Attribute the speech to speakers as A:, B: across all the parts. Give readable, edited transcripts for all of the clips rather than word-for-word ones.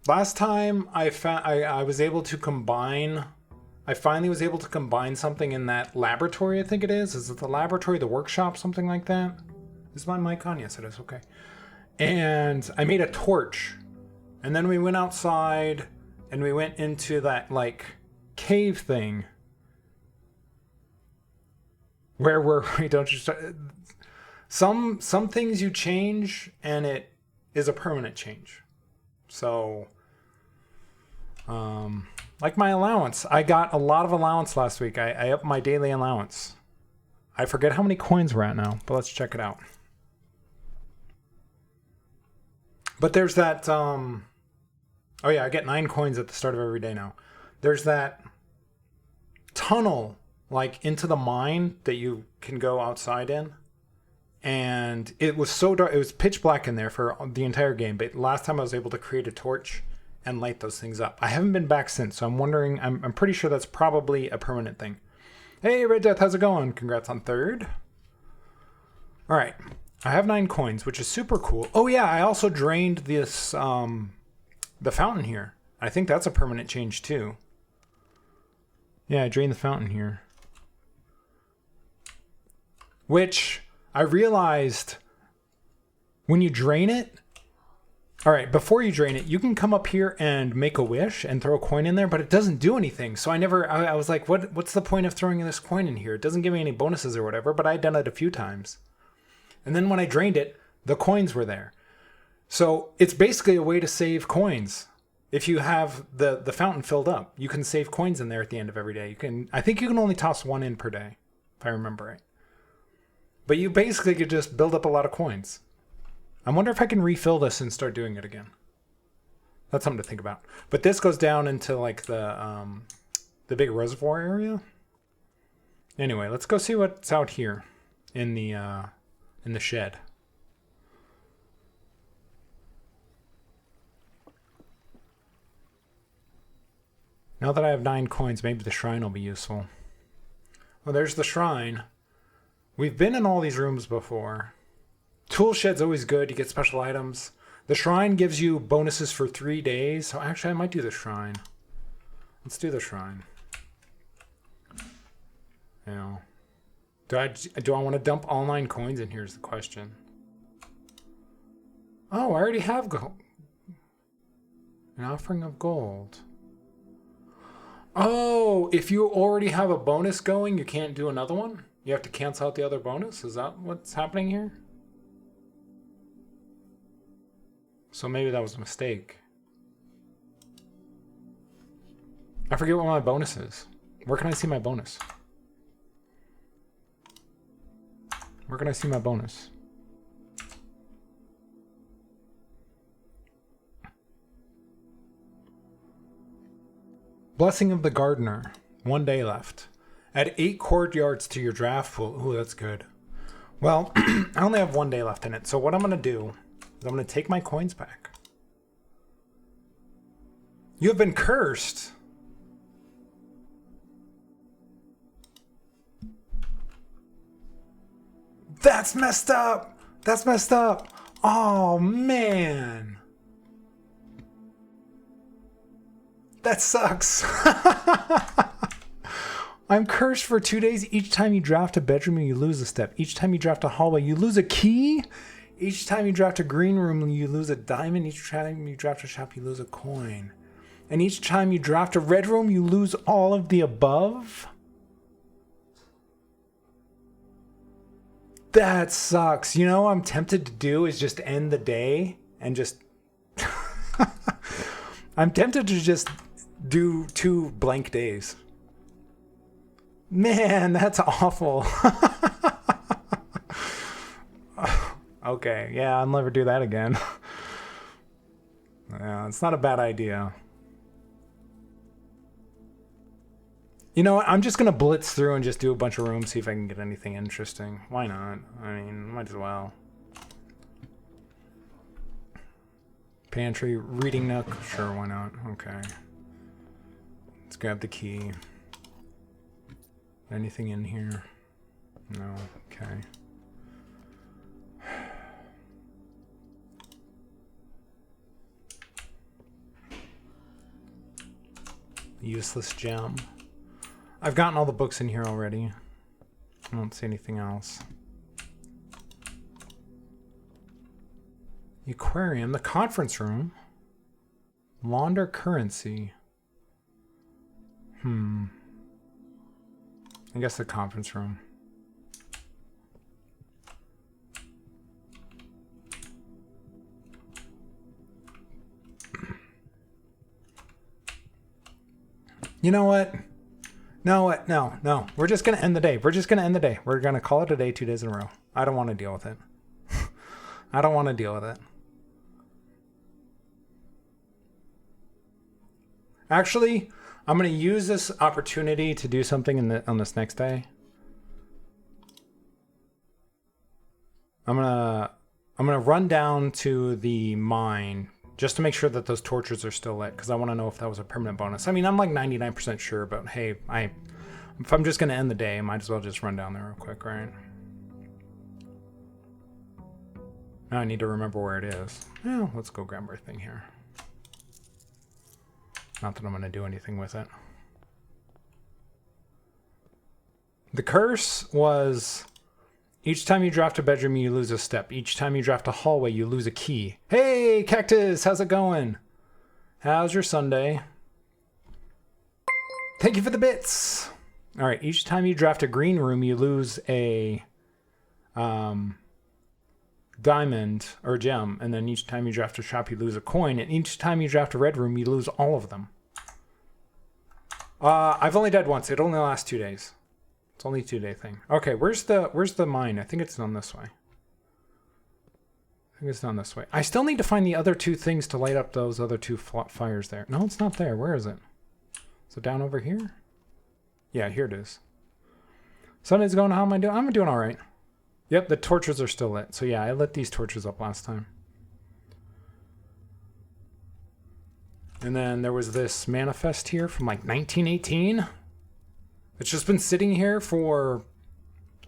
A: Last time I found I was able to combine. I finally was able to combine something in that laboratory. I think it is. Is it the laboratory, the workshop, something like that? Is my mic on? Yes, it is. Okay. And I made a torch, and then we went outside, and we went into that like cave thing. Where were we? Don't you start? Some things you change, and it is a permanent change. So. Like my allowance. I got a lot of allowance last week. I upped my daily allowance. I forget how many coins we're at now, but let's check it out. But there's that, oh yeah, I get 9 coins at the start of every day now. There's that tunnel, like into the mine that you can go outside in. And it was so dark, it was pitch black in there for the entire game. But last time I was able to create a torch and light those things up. I haven't been back since, so I'm wondering, I'm pretty sure that's probably a permanent thing. Hey, Red Death, how's it going? Congrats on 3rd. All right, I have 9 coins, which is super cool. Oh yeah, I also drained this, the fountain here. I think that's a permanent change too. Yeah, I drained the fountain here. Which, I realized, when you drain it, all right, before you drain it, you can come up here and make a wish and throw a coin in there, but it doesn't do anything. So I was like, what's the point of throwing this coin in here? It doesn't give me any bonuses or whatever, but I'd done it a few times. And then when I drained it, the coins were there. So it's basically a way to save coins. If you have the fountain filled up, you can save coins in there at the end of every day. I think you can only toss 1 in per day, if I remember right. But you basically could just build up a lot of coins. I wonder if I can refill this and start doing it again. That's something to think about. But this goes down into like the big reservoir area. Anyway, let's go see what's out here in the shed. Now that I have 9 coins, maybe the shrine will be useful. Well, there's the shrine. We've been in all these rooms before. Tool shed's always good. You get special items. The shrine gives you bonuses for 3 days. So actually, I might do the shrine. Let's do the shrine. You know, do I want to dump all 9 coins in here is the question. Oh, I already have gold. An offering of gold. Oh, if you already have a bonus going, you can't do another one? You have to cancel out the other bonus? Is that what's happening here? So maybe that was a mistake. I forget what my bonus is. Where can I see my bonus? Where can I see my bonus? Blessing of the Gardener. 1 day left. Add 8 courtyards to your draft pool. Ooh, that's good. Well, I only have 1 day left in it. So what I'm going to do is I'm going to take my coins back. You have been cursed. That's messed up. That's messed up. Oh, man. That sucks. I'm cursed for 2 days. Each time you draft a bedroom, you lose a step. Each time you draft a hallway, you lose a key. Each time you draft a green room, you lose a diamond. Each time you draft a shop, you lose a coin. And each time you draft a red room, you lose all of the above. That sucks. You know what I'm tempted to do is just end the day and just... I'm tempted to just do 2 blank days. Man, that's awful. Okay, yeah, I'll never do that again. Yeah, it's not a bad idea. You know what? I'm just going to blitz through and just do a bunch of rooms, see if I can get anything interesting. Why not? I mean, might as well. Pantry, reading nook. Sure, why not? Okay. Let's grab the key. Anything in here? No. Okay. Useless gem. I've gotten all the books in here already. I don't see anything else. The aquarium, the conference room. Launder currency. I guess the conference room. You know what? No. We're just going to end the day. We're going to call it a day 2 days in a row. I don't want to deal with it. I don't want to deal with it. Actually, I'm going to use this opportunity to do something on this next day. I'm going to run down to the mine just to make sure that those torches are still lit, because I want to know if that was a permanent bonus. I mean, I'm like 99% sure, but hey, if I'm just going to end the day, I might as well just run down there real quick, right? Now I need to remember where it is. Well, let's go grab our thing here. Not that I'm going to do anything with it. The curse was each time you draft a bedroom, you lose a step. Each time you draft a hallway, you lose a key. Hey, Cactus, how's it going? How's your Sunday? Thank you for the bits. All right, each time you draft a green room, you lose a diamond or gem. And then each time you draft a shop, you lose a coin. And each time you draft a red room, you lose all of them. I've only died once. It only lasts 2 days. It's only a 2-day thing. Okay, where's the mine? I think it's down this way. I think it's down this way. I still need to find the other 2 things to light up those other 2 fires there. No, it's not there. Where is it? Is it down over here? Yeah, here it is. Sunday's going, how am I doing? I'm doing all right. Yep, the torches are still lit. So yeah, I lit these torches up last time. And then there was this manifest here from like 1918. It's just been sitting here for,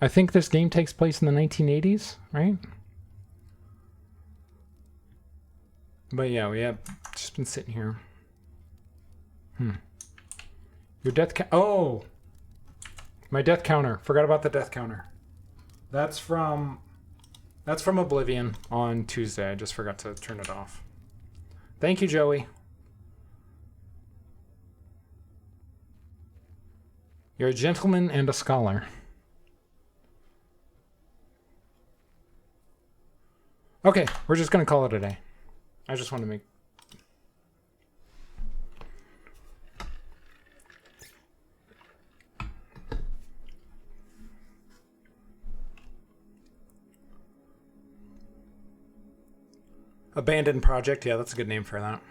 A: I think this game takes place in the 1980s, right? But yeah, we have just been sitting here. Your death oh! My death counter. Forgot about the death counter. That's from Oblivion on Tuesday. I just forgot to turn it off. Thank you, Joey. You're a gentleman and a scholar. Okay, we're just going to call it a day. I just want to make... Abandoned project. Yeah, that's a good name for that.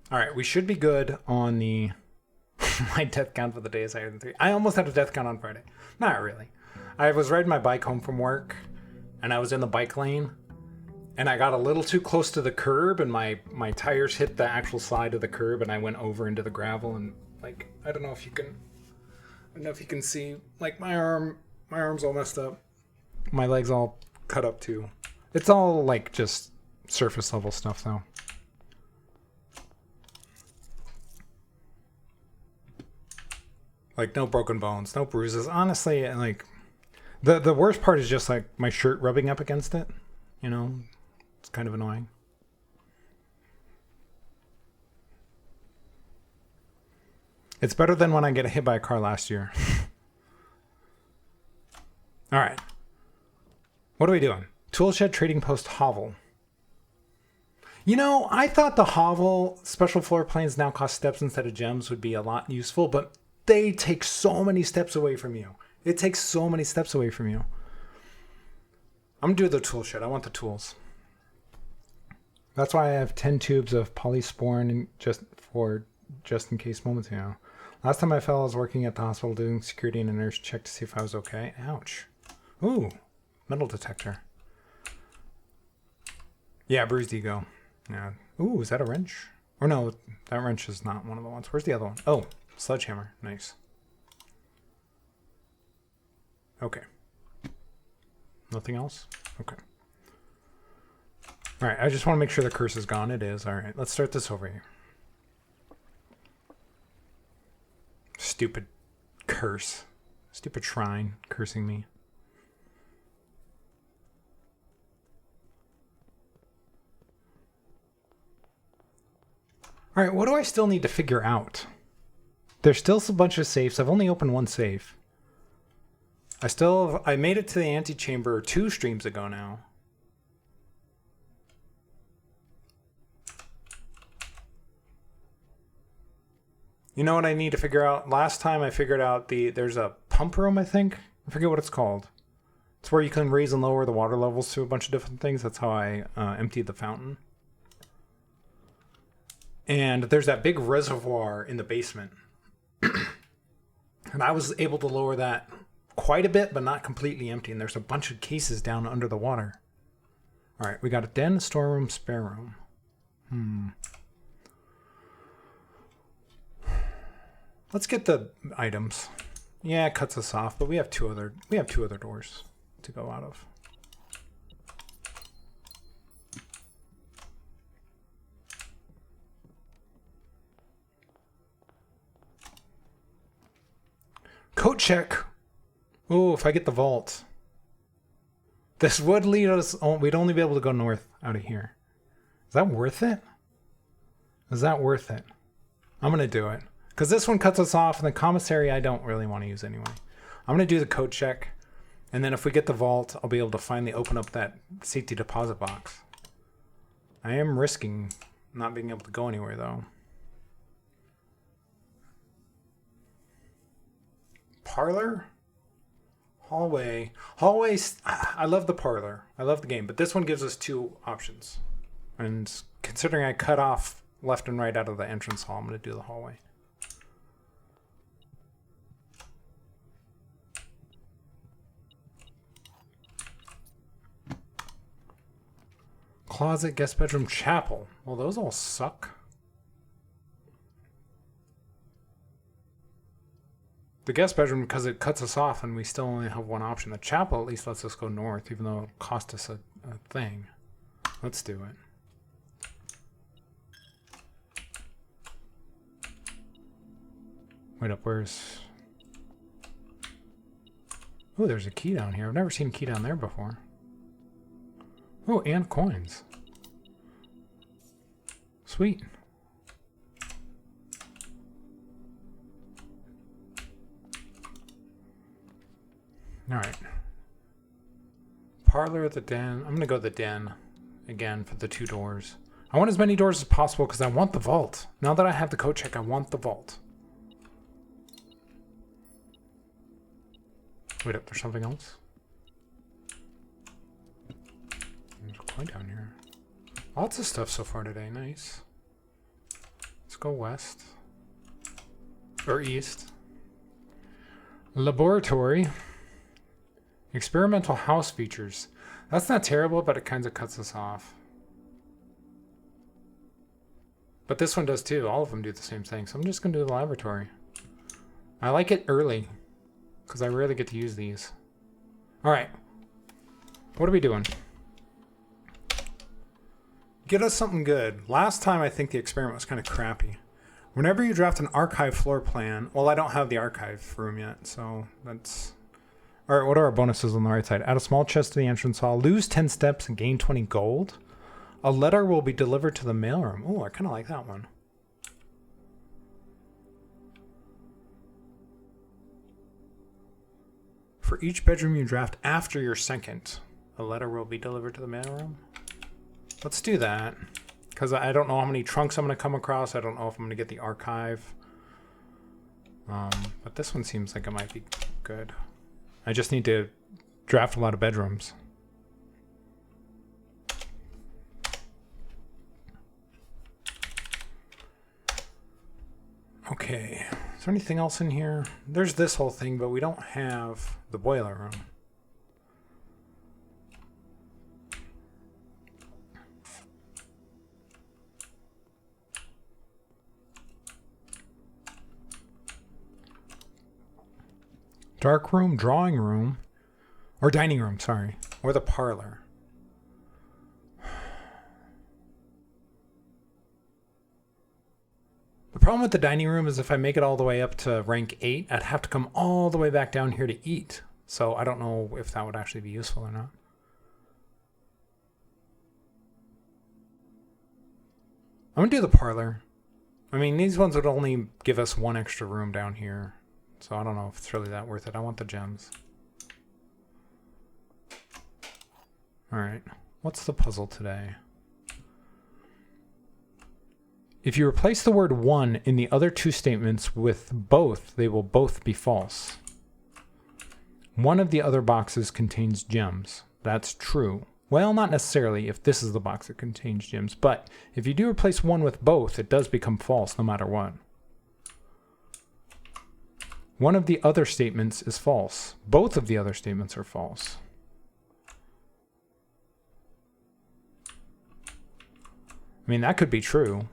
A: All right, we should be good on the... My death count for the day is higher than 3. I almost had a death count on Friday. Not really. I was riding my bike home from work, and I was in the bike lane, and I got a little too close to the curb, and my tires hit the actual side of the curb, and I went over into the gravel, and like, I don't know if you can see, like my arm's all messed up. My leg's all cut up too. It's all like just surface level stuff though. Like no broken bones, no bruises. Honestly, like the worst part is just like my shirt rubbing up against it. You know, it's kind of annoying. It's better than when I get hit by a car last year. All right. What are we doing? Toolshed Trading Post Hovel. You know, I thought the hovel special floor plans now cost steps instead of gems would be a lot useful, but they take so many steps away from you. It takes so many steps away from you. I'm gonna do the tool shed. I want the tools. That's why I have 10 tubes of polysporin just in case moments ago. Last time I fell, I was working at the hospital doing security, and a nurse checked to see if I was okay. Ouch. Ooh, metal detector. Yeah, bruised ego. Yeah. Ooh, is that a wrench? Or no, that wrench is not one of the ones. Where's the other one? Oh, sledgehammer. Nice. Okay. Nothing else? Okay. All right, I just want to make sure the curse is gone. It is. All right, let's start this over here. stupid curse. Stupid shrine cursing me. All right, what do I still need to figure out? There's still a bunch of safes. I've only opened one safe. I made it to the antechamber 2 streams ago now. You know what I need to figure out? Last time I figured out there's a pump room, I think. I forget what it's called. It's where you can raise and lower the water levels to a bunch of different things. That's how I emptied the fountain. And there's that big reservoir in the basement. And I was able to lower that quite a bit, but not completely empty. And there's a bunch of cases down under the water. All right, we got a den, storeroom, spare room. Let's get the items. Yeah, it cuts us off, but we have two other doors to go out of. Coat check. Oh, if I get the vault. This would lead us, we'd only be able to go north out of here. Is that worth it? Is that worth it? I'm going to do it. Because this one cuts us off, and the commissary I don't really want to use anyway. I'm going to do the coat check, and then if we get the vault, I'll be able to finally open up that safety deposit box. I am risking not being able to go anywhere, though. Parlor? Hallway. Hallways, I love the parlor. I love the game, but this one gives us 2 options. And considering I cut off left and right out of the entrance hall, I'm going to do the hallway. Closet, guest bedroom, chapel. Well, those all suck. The guest bedroom, because it cuts us off and we still only have one option. The chapel at least lets us go north, even though it cost us a thing. Let's do it. Wait up, where's... Oh, there's a key down here. I've never seen a key down there before. Oh, and coins. Sweet. All right. Parlor at the den. I'm going to go the den again for the 2 doors. I want as many doors as possible because I want the vault. Now that I have the coat check, I want the vault. Wait up, there's something else? There's a coin down here. Lots of stuff so far today. Nice. Let's go west. Or east. Laboratory. Experimental house features. That's not terrible, but it kind of cuts us off. But this one does too. All of them do the same thing. So I'm just going to do the laboratory. I like it early because I rarely get to use these. All right. What are we doing? Get us something good. Last time I think the experiment was kind of crappy. Whenever you draft an archive floor plan, well, I don't have the archive room yet, so that's... All right, what are our bonuses on the right side? Add a small chest to the entrance hall. Lose 10 steps and gain 20 gold. A letter will be delivered to the mailroom. Oh, I kind of like that one. For each bedroom you draft after your second, a letter will be delivered to the mailroom. Let's do that. Because I don't know how many trunks I'm going to come across. I don't know if I'm going to get the archive. But this one seems like it might be good. I just need to draft a lot of bedrooms. Okay. Is there anything else in here? There's this whole thing, but we don't have the boiler room. Dark room, drawing room, or dining room, sorry, or the parlor. The problem with the dining room is if I make it all the way up to rank 8, I'd have to come all the way back down here to eat. So I don't know if that would actually be useful or not. I'm going to do the parlor. I mean, these ones would only give us one extra room down here. So I don't know if it's really that worth it. I want the gems. Alright. What's the puzzle today? If you replace the word one in the other two statements with both, they will both be false. One of the other boxes contains gems. That's true. Well, not necessarily if this is the box that contains gems, but if you do replace one with both, it does become false no matter what. One of the other statements is false. Both of the other statements are false. I mean, that could be true.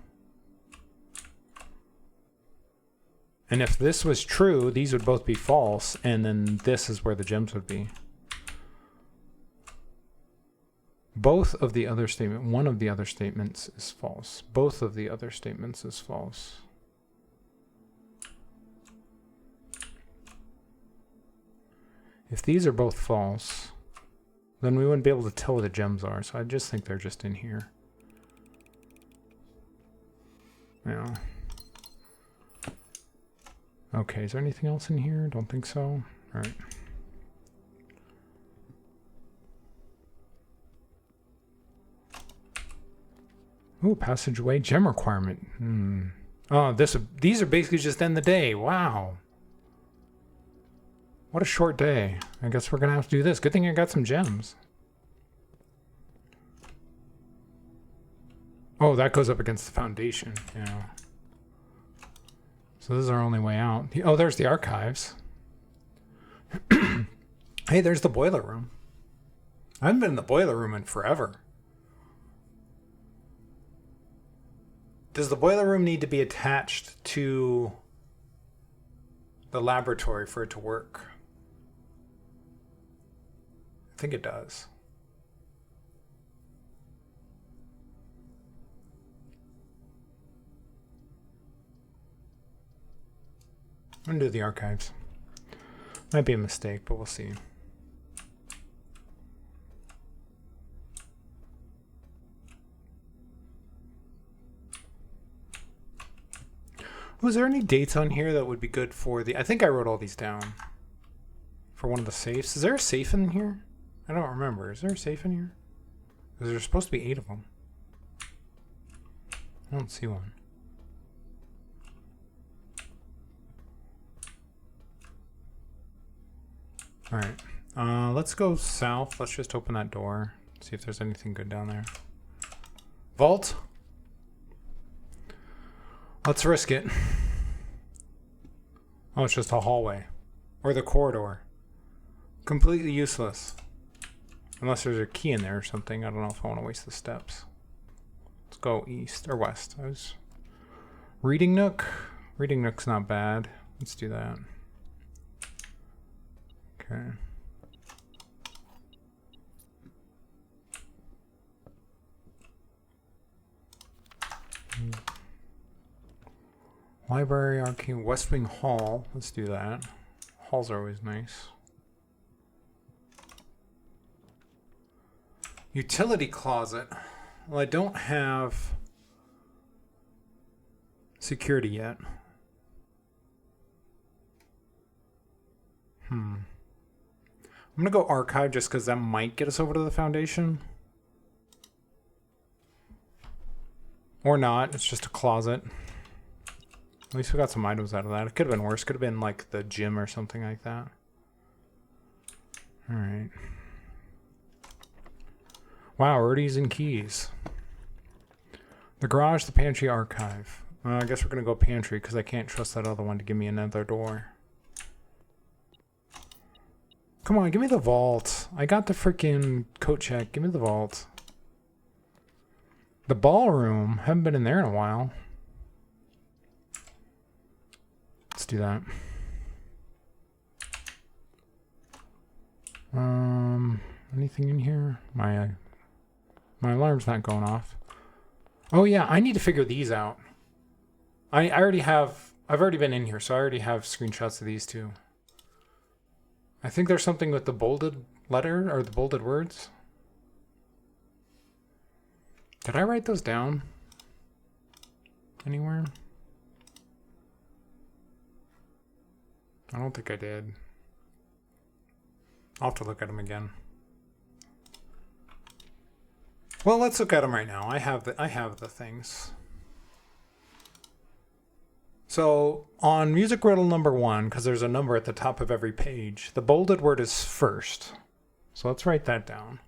A: And if this was true, these would both be false, and then this is where the gems would be. Both of the other statement, one of the other statements is false. Both of the other statements is false. If these are both false, then we wouldn't be able to tell where the gems are, so I just think they're just in here. Yeah. Okay, is there anything else in here? Don't think so. All right. Ooh, passageway gem requirement. Oh, these are basically just end the day. Wow. What a short day. I guess we're gonna have to do this. Good thing I got some gems. Oh, that goes up against the foundation. Yeah. So this is our only way out. Oh, there's the archives. Hey, there's the boiler room. I haven't been in the boiler room in forever. Does the boiler room need to be attached to the laboratory for it to work? I think it does. I'm going to do the archives. Might be a mistake, but we'll see. Was there any dates on here that would be good for the... I think I wrote all these down. For one of the safes. Is there a safe in here? I don't remember. Is there a safe in here? Because there's supposed to be 8 of them. I don't see one. Alright. Let's go south. Let's just open that door. See if there's anything good down there. Vault? Let's risk it. Oh, it's just a hallway. Or the corridor. Completely useless. Unless there's a key in there or something. I don't know if I want to waste the steps. Let's go east or west. Reading nook? Reading nook's not bad. Let's do that. Okay. Library, arcane, West Wing Hall. Let's do that. Halls are always nice. Utility closet. Well, I don't have security yet. I'm gonna go archive just because that might get us over to the foundation. Or not. It's just a closet. At least we got some items out of that. It could have been worse. Could have been like the gym or something like that. Alright. Wow, already using keys. The garage, the pantry, archive. I guess we're going to go pantry because I can't trust that other one to give me another door. Come on, give me the vault. I got the freaking coat check. Give me the vault. The ballroom. Haven't been in there in a while. Let's do that. Anything in here? My alarm's not going off. Oh yeah, I need to figure these out. I've already been in here, so I already have screenshots of these two. I think there's something with the bolded letter or the bolded words. Did I write those down anywhere? I don't think I did. I'll have to look at them again. Well, let's look at them right now. I have the things. So on music riddle number 1, because there's a number at the top of every page, the bolded word is first. So let's write that down.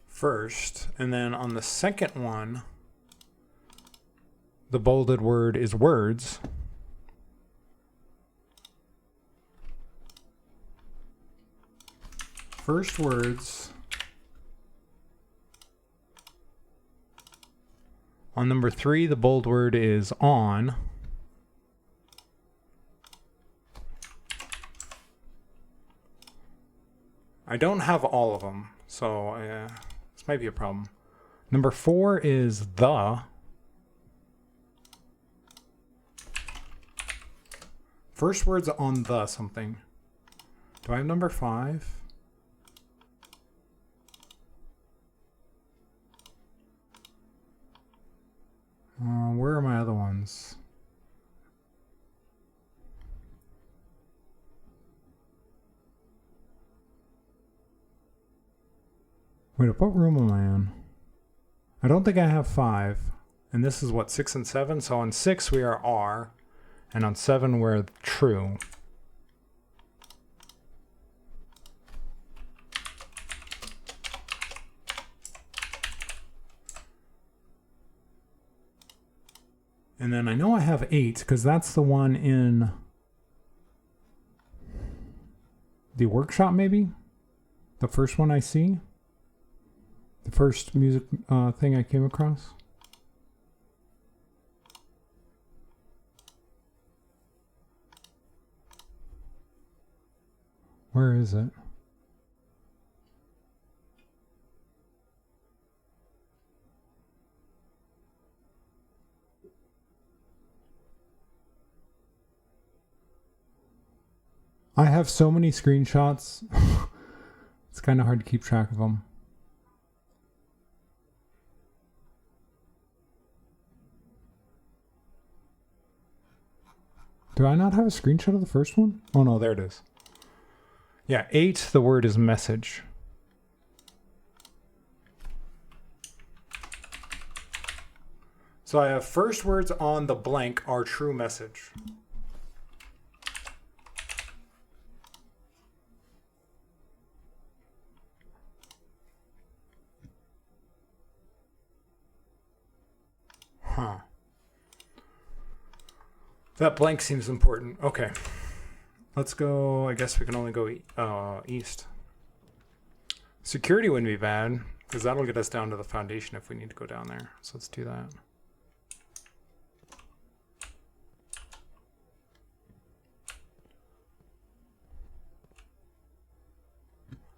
A: First, and then on the second one, the bolded word is words. First words. On number 3, the bold word is on. I don't have all of them, so this might be a problem. Number 4 is the. First word's on the something. Do I have number 5? Where are my other ones? Wait, what room am I in? I don't think I have 5. And this is what, 6 and 7? So on 6 we are R. And on 7 we're true. And then I know I have 8 because that's the one in the workshop, maybe? The first one I see? The first music thing I came across? Where is it? I have so many screenshots. It's kind of hard to keep track of them. Do I not have a screenshot of the first one? Oh no, there it is. Yeah, 8, the word is message. So I have first words on the blank are true message. Huh. That blank seems important. Okay. Let's go. I guess we can only go east. Security wouldn't be bad, because that'll get us down to the foundation if we need to go down there. So let's do that.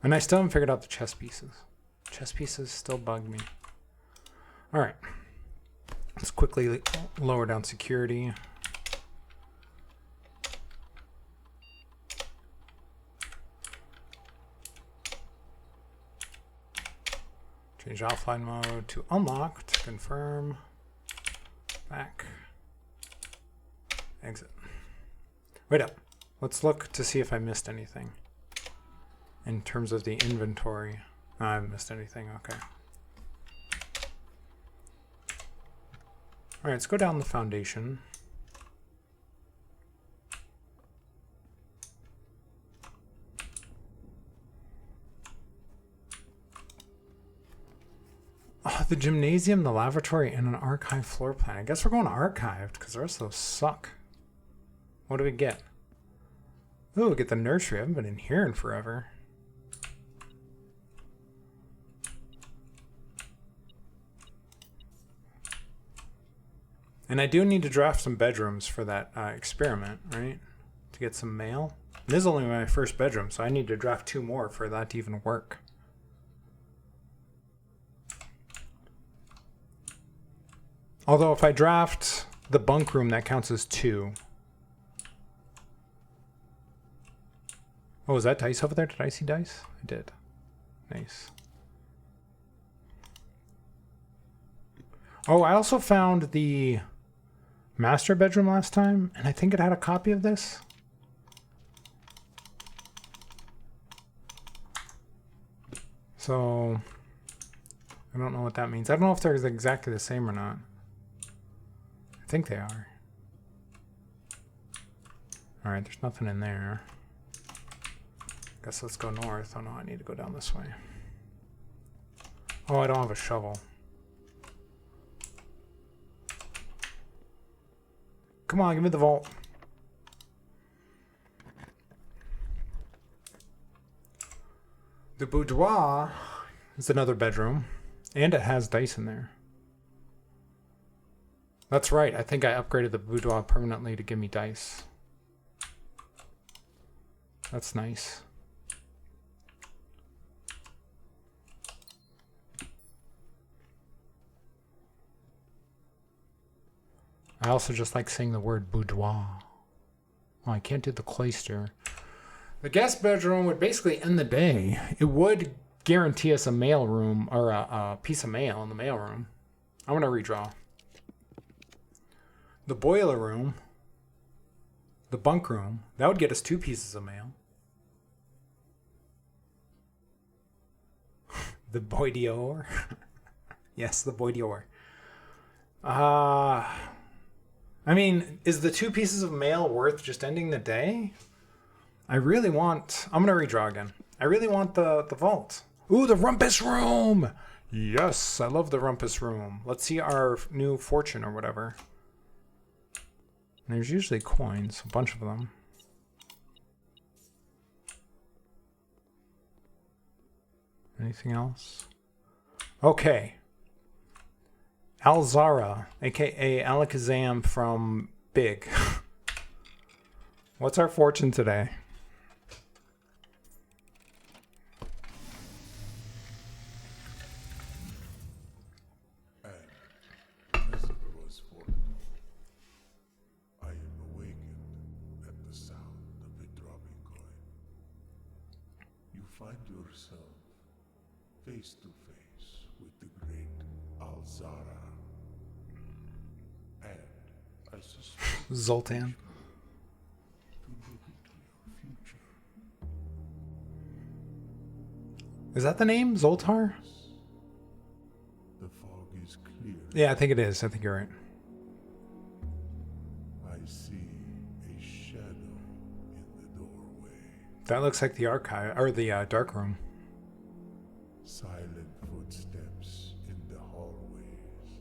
A: And I still haven't figured out the chess pieces. Chess pieces still bug me. All right. Let's quickly lower down security. Change offline mode to unlocked. Confirm. Back. Exit. Wait up. Let's look to see if I missed anything. In terms of the inventory. I haven't missed anything. Okay. All right, let's go down the foundation. Oh, the gymnasium, the lavatory, and an archive floor plan. I guess we're going archived because the rest of those suck. What do we get? Oh, we get the nursery. I haven't been in here in forever. And I do need to draft some bedrooms for that experiment, right? To get some mail. This is only my first bedroom, so I need to draft 2 more for that to even work. Although if I draft the bunk room, that counts as 2. Oh, is that dice over there? Did I see dice? I did. Nice. Oh, I also found the master bedroom last time, and I think it had a copy of this. So, I don't know what that means. I don't know if they're exactly the same or not. I think they are. Alright, there's nothing in there. Guess let's go north. Oh no, I need to go down this way. Oh, I don't have a shovel. Come on, give me the vault. The boudoir is another bedroom, and it has dice in there. That's right, I think I upgraded the boudoir permanently to give me dice. That's nice. I also just like saying the word boudoir. Oh, I can't do the cloister. The guest bedroom would basically end the day. It would guarantee us a mail room or a piece of mail in the mail room. I'm going to redraw. The boiler room, the bunk room, that would get us 2 pieces of mail. The boudoir. Yes, the boudoir. I mean, is the 2 pieces of mail worth just ending the day? I really want... I'm going to redraw again. I really want the vault. Ooh, the rumpus room! Yes, I love the rumpus room. Let's see our new fortune or whatever. There's usually coins, a bunch of them. Anything else? Okay. Alzara, aka Alakazam from Big. What's our fortune today?
B: Face to face with the great Alzara. And I suspect
A: Zoltan.
B: to look into your future.
A: Is that the name? Zoltar?
B: The fog is clear.
A: Yeah, I think it is. I think you're right.
B: I see a shadow in the doorway.
A: That looks like the archive or the dark room.
B: Silent footsteps in the hallways.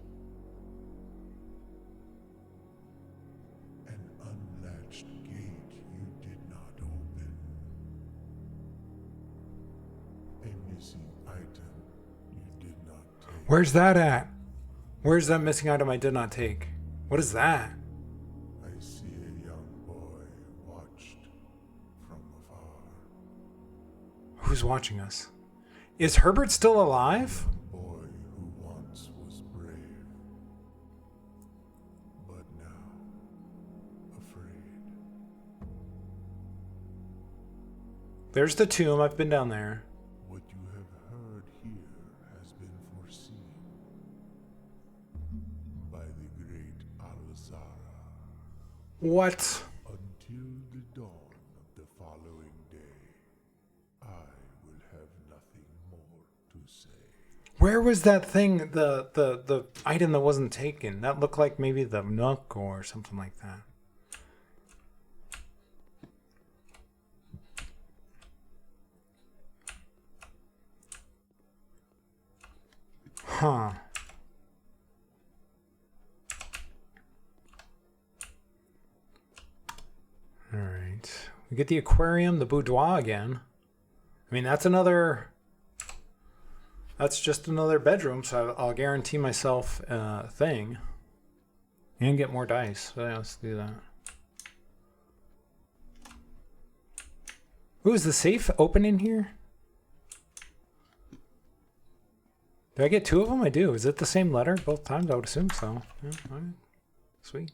B: An unlatched gate you did not open. A missing item you did not take.
A: Where's that at? Where's that missing item I did not take? What is that?
B: I see a young boy watched from afar.
A: Who's watching us? Is Herbert still alive?
B: A boy who once was brave, but now afraid.
A: There's the tomb. I've been down there.
B: What you have heard here has been foreseen by the great Alzara.
A: What?
B: Until the dawn of the following day, I will have nothing more to say.
A: Where was that thing, the item that wasn't taken? That looked like maybe the Nook or something like that. Huh. All right. We get the aquarium, the boudoir again. I mean, that's another... That's just another bedroom, so I'll guarantee myself a thing. And get more dice. So yeah, let's do that. Ooh, is the safe open in here? Do I get 2 of them? I do. Is it the same letter both times? I would assume so. Yeah, all right. Sweet.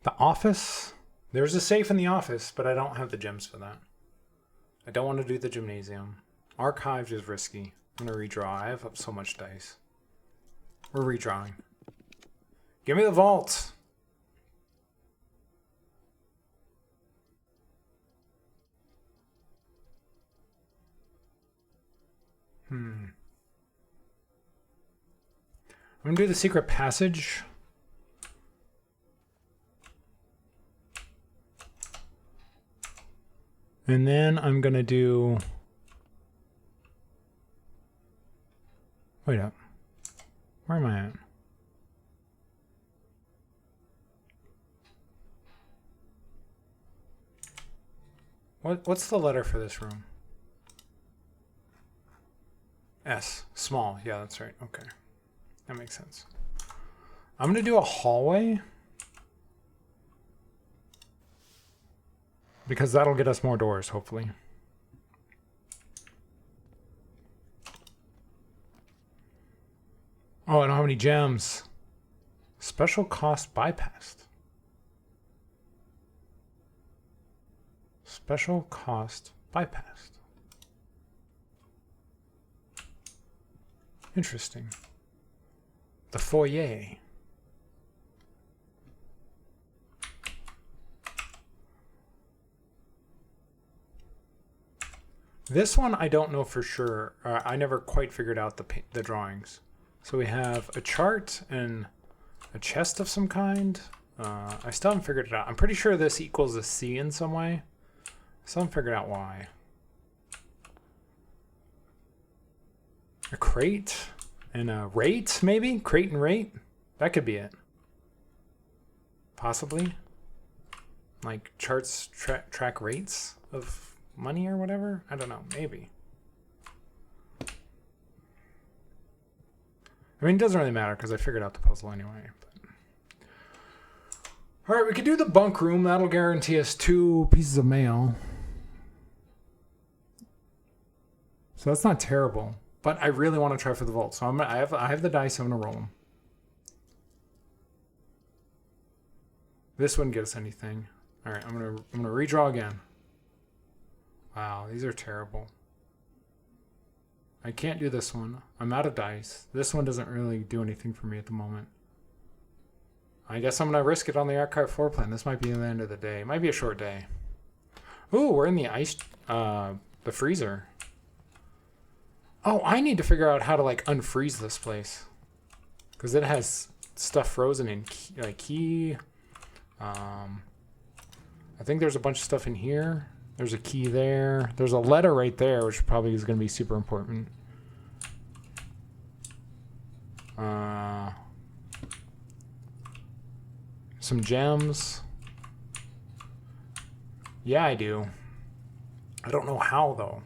A: The office. There's a safe in the office, but I don't have the gems for that. I don't want to do the gymnasium. Archives is risky. I'm going to redraw. I have so much dice. We're redrawing. Give me the vault. I'm going to do the secret passage. And then I'm going to do... Wait up. Where am I at? What's the letter for this room? S. Small. Yeah, that's right. Okay. That makes sense. I'm going to do a hallway. Because that'll get us more doors, hopefully. Oh, I don't have any gems. Special cost bypassed. Special cost bypassed. Interesting. The foyer. This one I don't know for sure. I never quite figured out the drawings. So we have a chart and a chest of some kind. I still haven't figured it out. I'm pretty sure this equals a C in some way. I still haven't figured out why. A crate and a rate, maybe? Crate and rate? That could be it. Possibly. Like charts track rates of money or whatever? I don't know. Maybe. I mean, it doesn't really matter because I figured out the puzzle anyway. But... All right, we could do the bunk room. That'll guarantee us 2 pieces of mail. So that's not terrible. But I really want to try for the vault. So I have the dice. I'm going to roll them. This wouldn't get us anything. All right, I'm gonna redraw again. Wow, these are terrible. I can't do this one. I'm out of dice. This one doesn't really do anything for me at the moment. I guess I'm going to risk it on the archive floor plan. This might be the end of the day. It might be a short day. Ooh, we're in the ice, the freezer. Oh, I need to figure out how to like unfreeze this place. Because it has stuff frozen in key. I think there's a bunch of stuff in here. There's a key there. There's a letter right there, which probably is going to be super important. Some gems. Yeah, I do. I don't know how, though.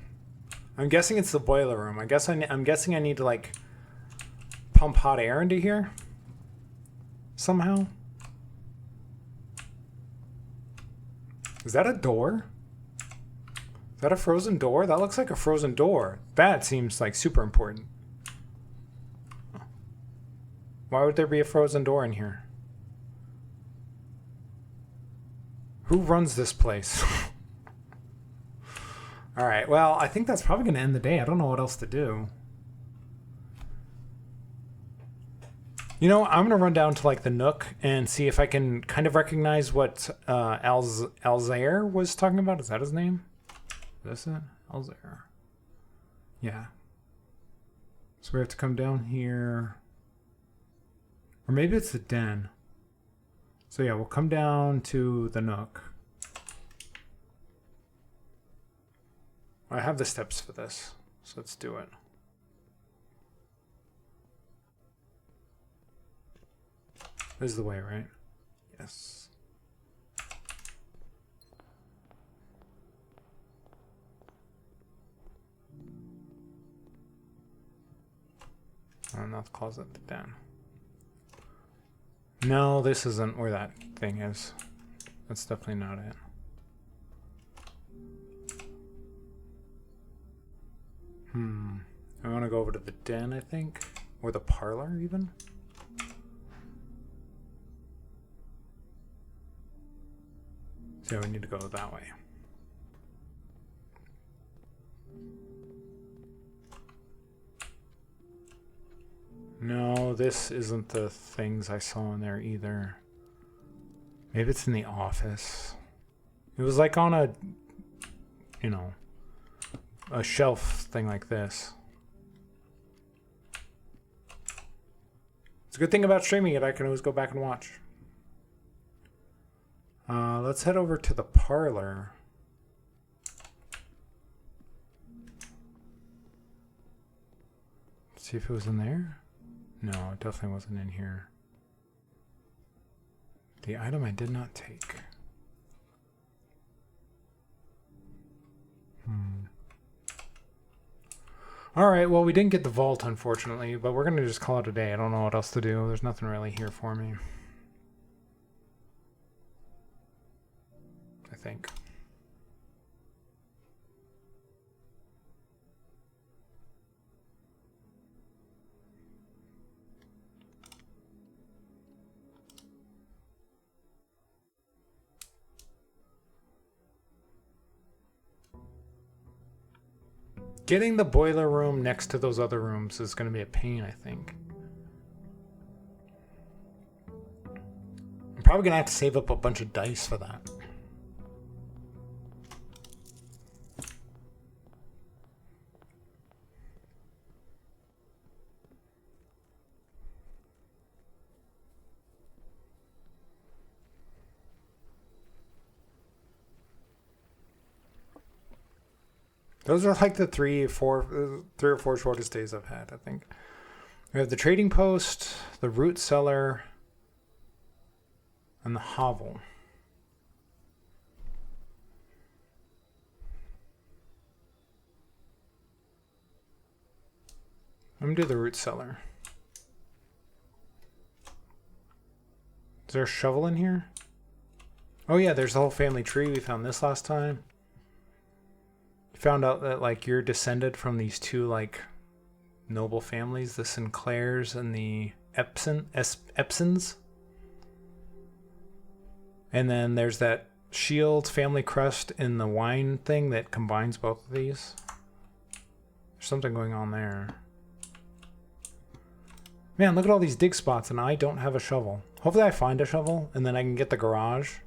A: I'm guessing it's the boiler room. I'm guessing I need to, like, pump hot air into here somehow. Is that a door? Is that a frozen door? That looks like a frozen door. That seems like super important. Why would there be a frozen door in here? Who runs this place? All right, well, I think that's probably going to end the day. I don't know what else to do. You know, I'm going to run down to like the Nook and see if I can kind of recognize what Alzair was talking about. Is that his name? Is this it? Alzair. Yeah. So we have to come down here. Or maybe it's the den. So yeah, we'll come down to the Nook. I have the steps for this, so let's do it. This is the way, right? Yes. Oh, not the closet, the den. No, this isn't where that thing is. That's definitely not it. I want to go over to the den, I think. Or the parlor, even. So we need to go that way. No, this isn't the things I saw in there either. Maybe it's in the office. It was like on a, you know, a shelf thing like this. It's a good thing about streaming it, I can always go back and watch. Let's head over to the parlor. See if it was in there. No, it definitely wasn't in here. The item I did not take. Alright, well, we didn't get the vault, unfortunately, but we're going to just call it a day. I don't know what else to do. There's nothing really here for me. I think. Getting the boiler room next to those other rooms is going to be a pain, I think. I'm probably going to have to save up a bunch of dice for that. Those are like the three or four shortest days I've had, I think. We have the trading post, the root cellar, and the hovel. I'm gonna do the root cellar. Is there a shovel in here? Oh yeah, there's the whole family tree. We found this last time. Found out that like you're descended from these two like noble families, the Sinclairs and the Epsons. And then there's that shield family crest in the wine thing that combines both of these. There's something going on there. Man, look at all these dig spots and I don't have a shovel. Hopefully I find a shovel and then I can get the garage.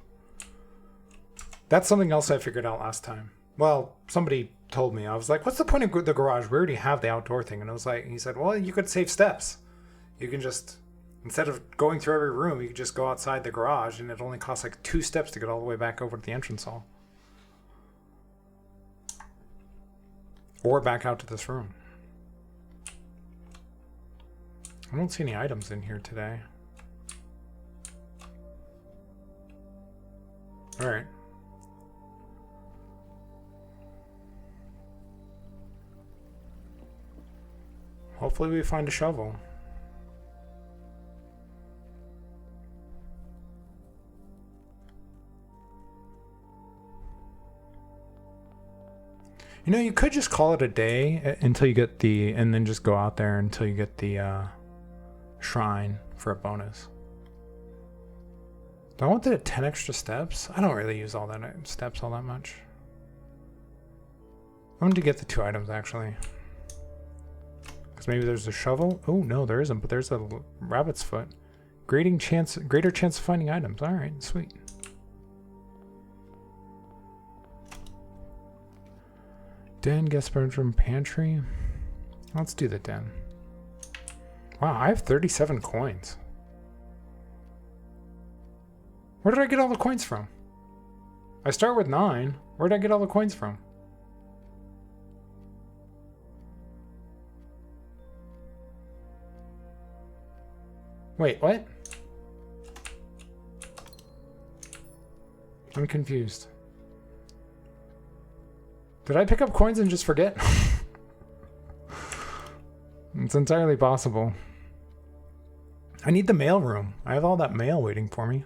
A: That's something else I figured out last time. Well, somebody told me. I was like, what's the point of the garage? We already have the outdoor thing. And I was like, he said, well, you could save steps. You can just, instead of going through every room, you could just go outside the garage and it only costs like 2 steps to get all the way back over to the entrance hall. Or back out to this room. I don't see any items in here today. All right. Hopefully we find a shovel. You know, you could just call it a day until you get the, and then just go out there until you get the shrine for a bonus. Do I want the 10 extra steps? I don't really use all that steps all that much. I'm going to get the 2 items actually. Maybe there's a shovel. Oh no, there isn't, but there's a rabbit's foot. Greater chance of finding items. All right, sweet. Den, guest bedroom, pantry. Let's do the den. Wow, I have 37 coins. Where did I get all the coins from? I start with 9. Where did I get all the coins from? Wait, what? I'm confused. Did I pick up coins and just forget? It's entirely possible. I need the mail room. I have all that mail waiting for me.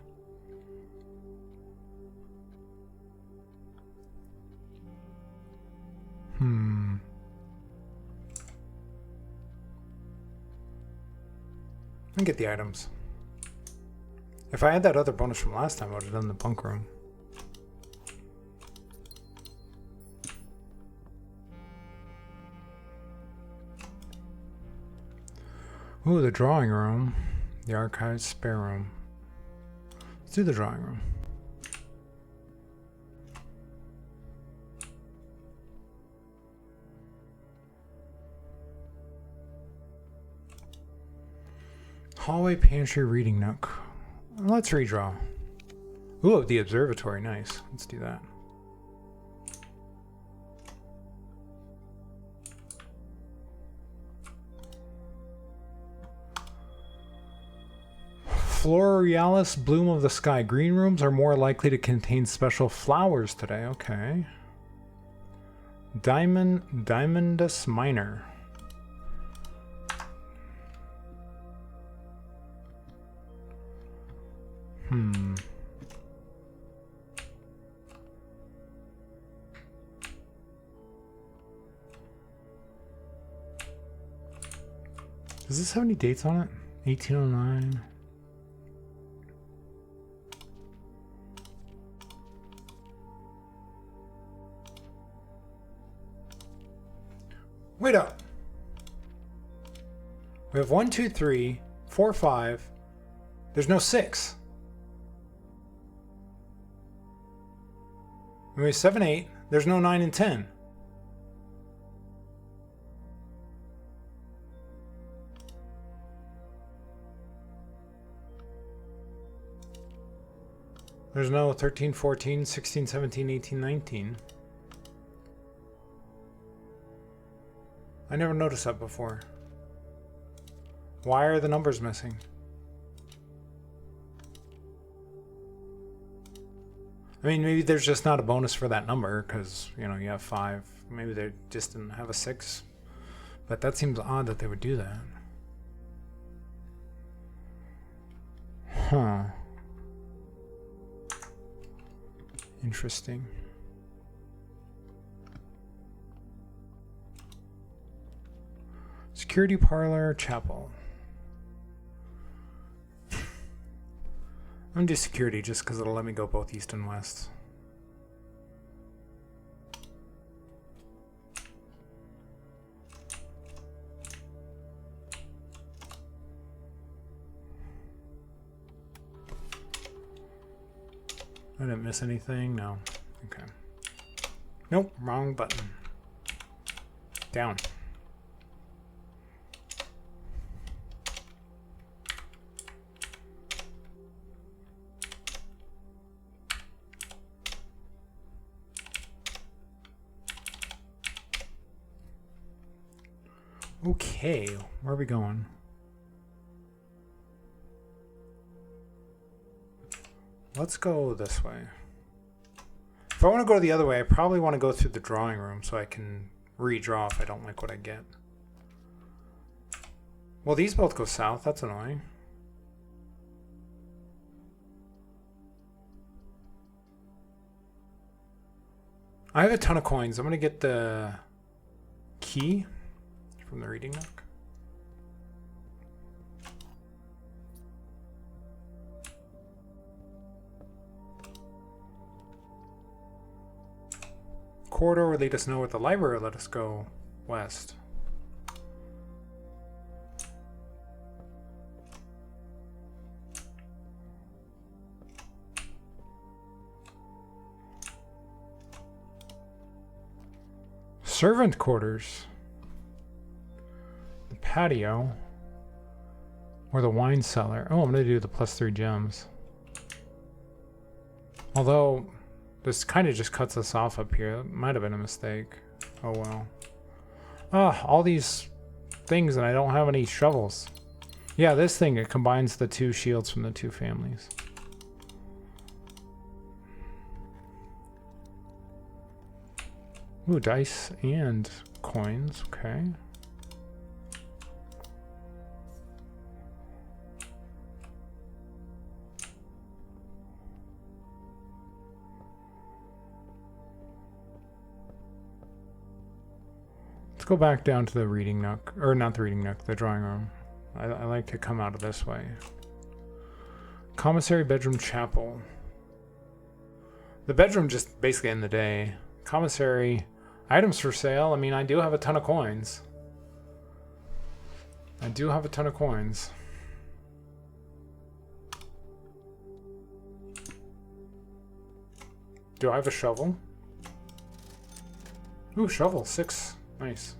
A: And get the items. If I had that other bonus from last time, I would have done the bunk room. Ooh, the drawing room. The archives spare room. Let's do the drawing room. Hallway, pantry, reading nook. Let's redraw. Ooh, the observatory. Nice. Let's do that. Floralis, bloom of the sky. Green rooms are more likely to contain special flowers today. Okay. Diamondus minor. Does this have any dates on it? 1809. Wait up. We have 1, 2, 3, 4, 5. There's no 6. We have 7, 8. There's no 9 and 10. There's no 13, 14, 16, 17, 18, 19. I never noticed that before. Why are the numbers missing? I mean, maybe there's just not a bonus for that number because, you know, you have 5. Maybe they just didn't have a 6. But that seems odd that they would do that. Huh. Interesting. Security parlor, chapel. I'm gonna do security just because it'll let me go both east and west. I didn't miss anything? No. Okay. Nope, wrong button. Down. Okay, where are we going? Let's go this way. If I want to go the other way, I probably want to go through the drawing room so I can redraw if I don't like what I get. Well, these both go south. That's annoying. I have a ton of coins. I'm going to get the key from the reading nook. Corridor would lead us north. The library let us go west. Servant quarters. The patio. Or the wine cellar. Oh, I'm going to do the +3 gems. Although this kind of just cuts us off up here. It might have been a mistake. Oh well. Ah, all these things and I don't have any shovels. Yeah, this thing, it combines the 2 shields from the 2 families. Ooh, dice and coins. Okay. Go back down to the reading nook, or not the reading nook, the drawing room. I like to come out of this way. Commissary, bedroom, chapel. The bedroom just basically end the day. Commissary, items for sale. I mean, I do have a ton of coins. I do have a ton of coins. Do I have a shovel? Ooh, shovel, 6. Nice.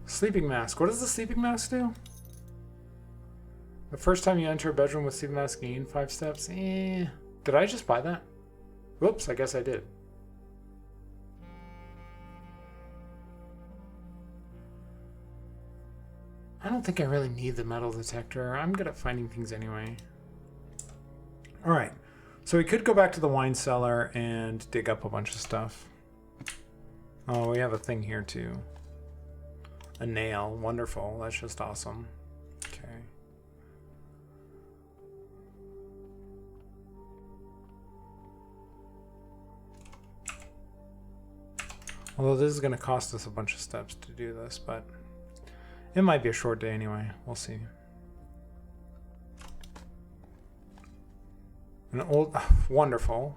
A: Sleeping mask. What does the sleeping mask do? The first time you enter a bedroom with sleeping mask, gain 5 steps. Did I just buy that? Whoops, I guess I did. I don't think I really need the metal detector. I'm good at finding things anyway. Alright, so we could go back to the wine cellar and dig up a bunch of stuff. Oh, we have a thing here too. A nail. Wonderful. That's just awesome. Okay. Although this is going to cost us a bunch of steps to do this, but it might be a short day anyway. We'll see. An old... wonderful.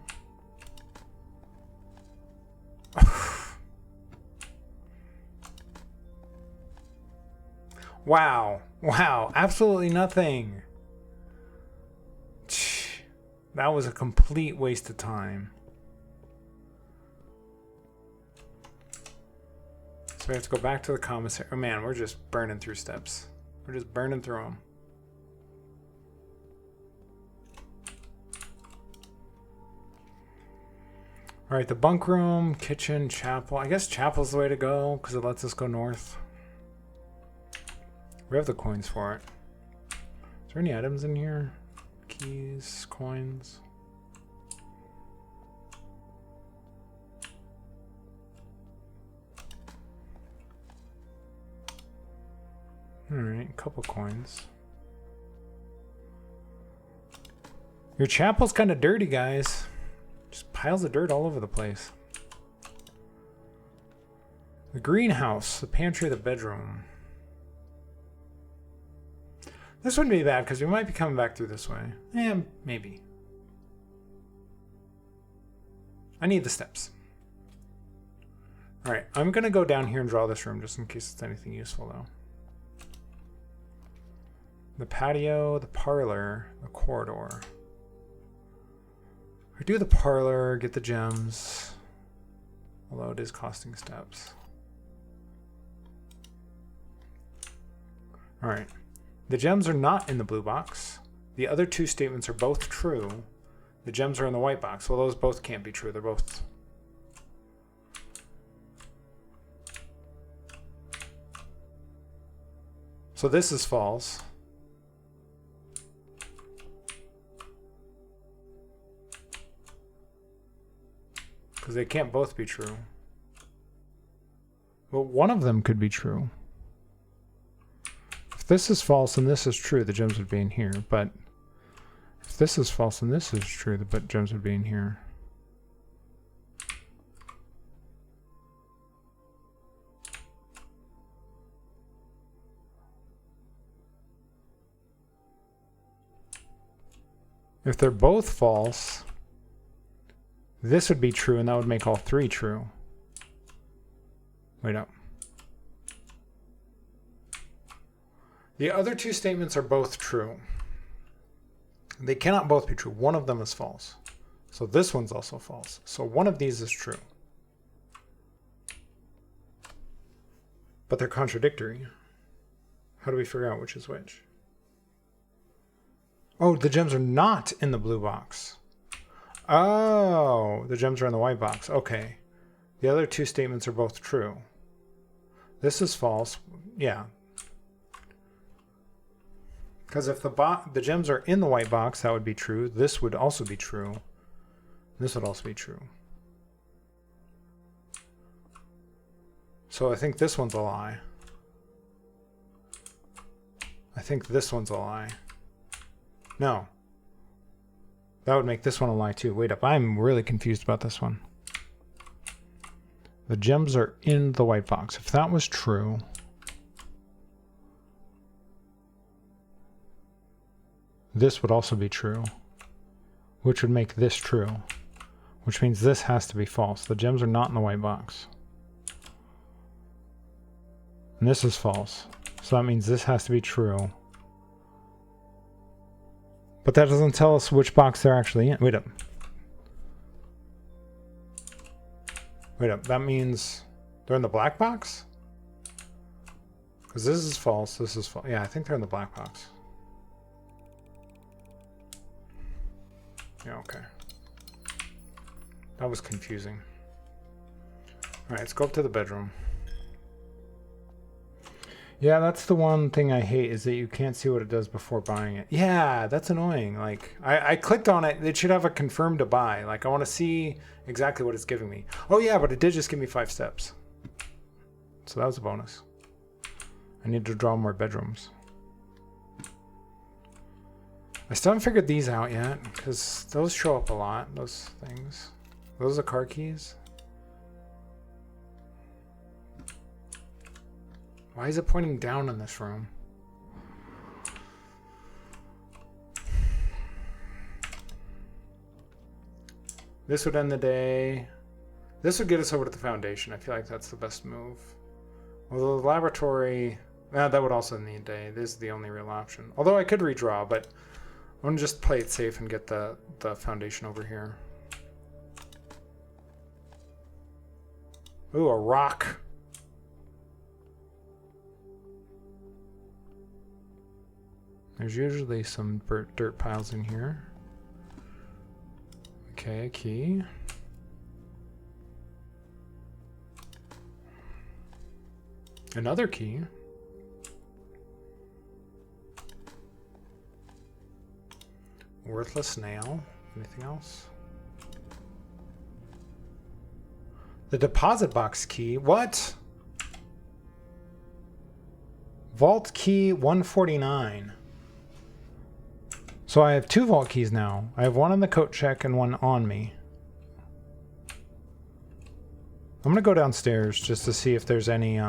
A: Wow. Wow. Absolutely nothing. That was a complete waste of time. So we have to go back to the commissary. Oh man, we're just burning through steps. We're just burning through them. All right, the bunk room, kitchen, chapel. I guess chapel's the way to go because it lets us go north. We have the coins for it. Is there any items in here? Keys, coins. Alright, a couple coins. Your chapel's kind of dirty, guys. Just piles of dirt all over the place. The greenhouse, the pantry, the bedroom. This wouldn't be bad because we might be coming back through this way. Maybe. I need the steps. Alright, I'm going to go down here and draw this room just in case it's anything useful though. The patio, the parlor, the corridor. I do the parlor, get the gems. Although it is costing steps. Alright. The gems are not in the blue box. The other two statements are both true. The gems are in the white box. Well, those both can't be true. They're both... So this is false. Because they can't both be true. Well, one of them could be true. If this is false and this is true, the gems would be in here. But if this is false and this is true, the gems would be in here. If they're both false, this would be true and that would make all three true. Wait up. The other two statements are both true. They cannot both be true. One of them is false. So this one's also false. So one of these is true. But they're contradictory. How do we figure out which is which? Oh, the gems are not in the blue box. Oh, the gems are in the white box. Okay. The other two statements are both true. This is false. Yeah. Because if the gems are in the white box, that would be true. This would also be true. This would also be true. So I think this one's a lie. I think this one's a lie. No. That would make this one a lie too. Wait up, I'm really confused about this one. The gems are in the white box. If that was true, this would also be true, which would make this true, which means this has to be false. The gems are not in the white box. And this is false. So that means this has to be true. But that doesn't tell us which box they're actually in. Wait up. Wait up. That means they're in the black box? Because this is false. This is false. Yeah, I think they're in the black box. Yeah, okay. That was confusing. Alright, let's go up to the bedroom. Yeah, that's the one thing I hate, is that you can't see what it does before buying it. Yeah, that's annoying. Like, I clicked on it. It should have a confirm to buy. Like, I want to see exactly what it's giving me. Oh, yeah, but it did just give me 5 steps. So that was a bonus. I need to draw more bedrooms. I still haven't figured these out yet, because those show up a lot, those things. Those are car keys. Why is it pointing down in this room? This would end the day. This would get us over to the foundation. I feel like that's the best move. Although the laboratory, that would also end the day. This is the only real option. Although I could redraw, but I'm gonna just play it safe and get the foundation over here. Ooh, a rock. There's usually some dirt piles in here. Okay, a key. Another key. Worthless nail. Anything else? The deposit box key. What? Vault key 149. So I have 2 vault keys now. I have one on the coat check and one on me. I'm gonna go downstairs just to see if there's any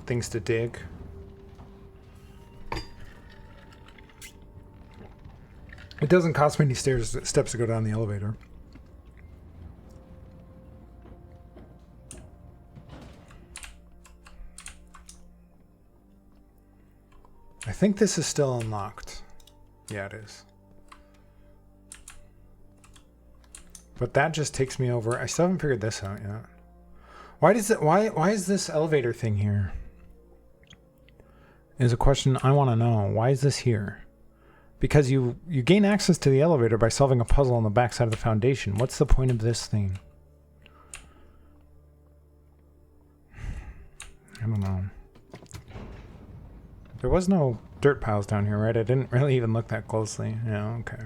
A: things to dig. It doesn't cost me any steps to go down the elevator. I think this is still unlocked. Yeah, it is. But that just takes me over. I still haven't figured this out yet. Why is this elevator thing here? Is a question I want to know. Why is this here? Because you gain access to the elevator by solving a puzzle on the backside of the foundation. What's the point of this thing? I don't know. There was no dirt piles down here, right? I didn't really even look that closely. Yeah, okay.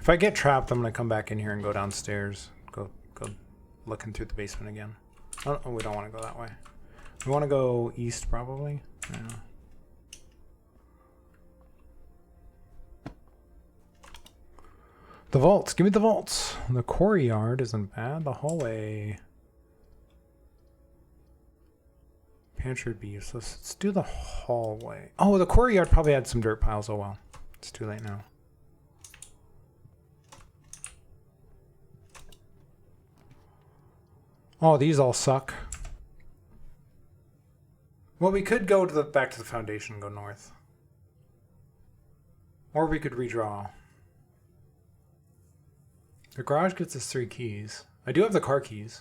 A: If I get trapped, I'm gonna come back in here and go downstairs. Go looking through the basement again. Oh, we don't want to go that way. We want to go east, probably. Yeah. The vaults. Give me the vaults. The quarry yard isn't bad. The hallway. Pantry would be useless. Let's do the hallway. Oh, the quarry yard probably had some dirt piles. Oh well. It's too late now. Oh, these all suck. Well, we could go to back to the foundation and go north. Or we could redraw. The garage gets us 3 keys. I do have the car keys.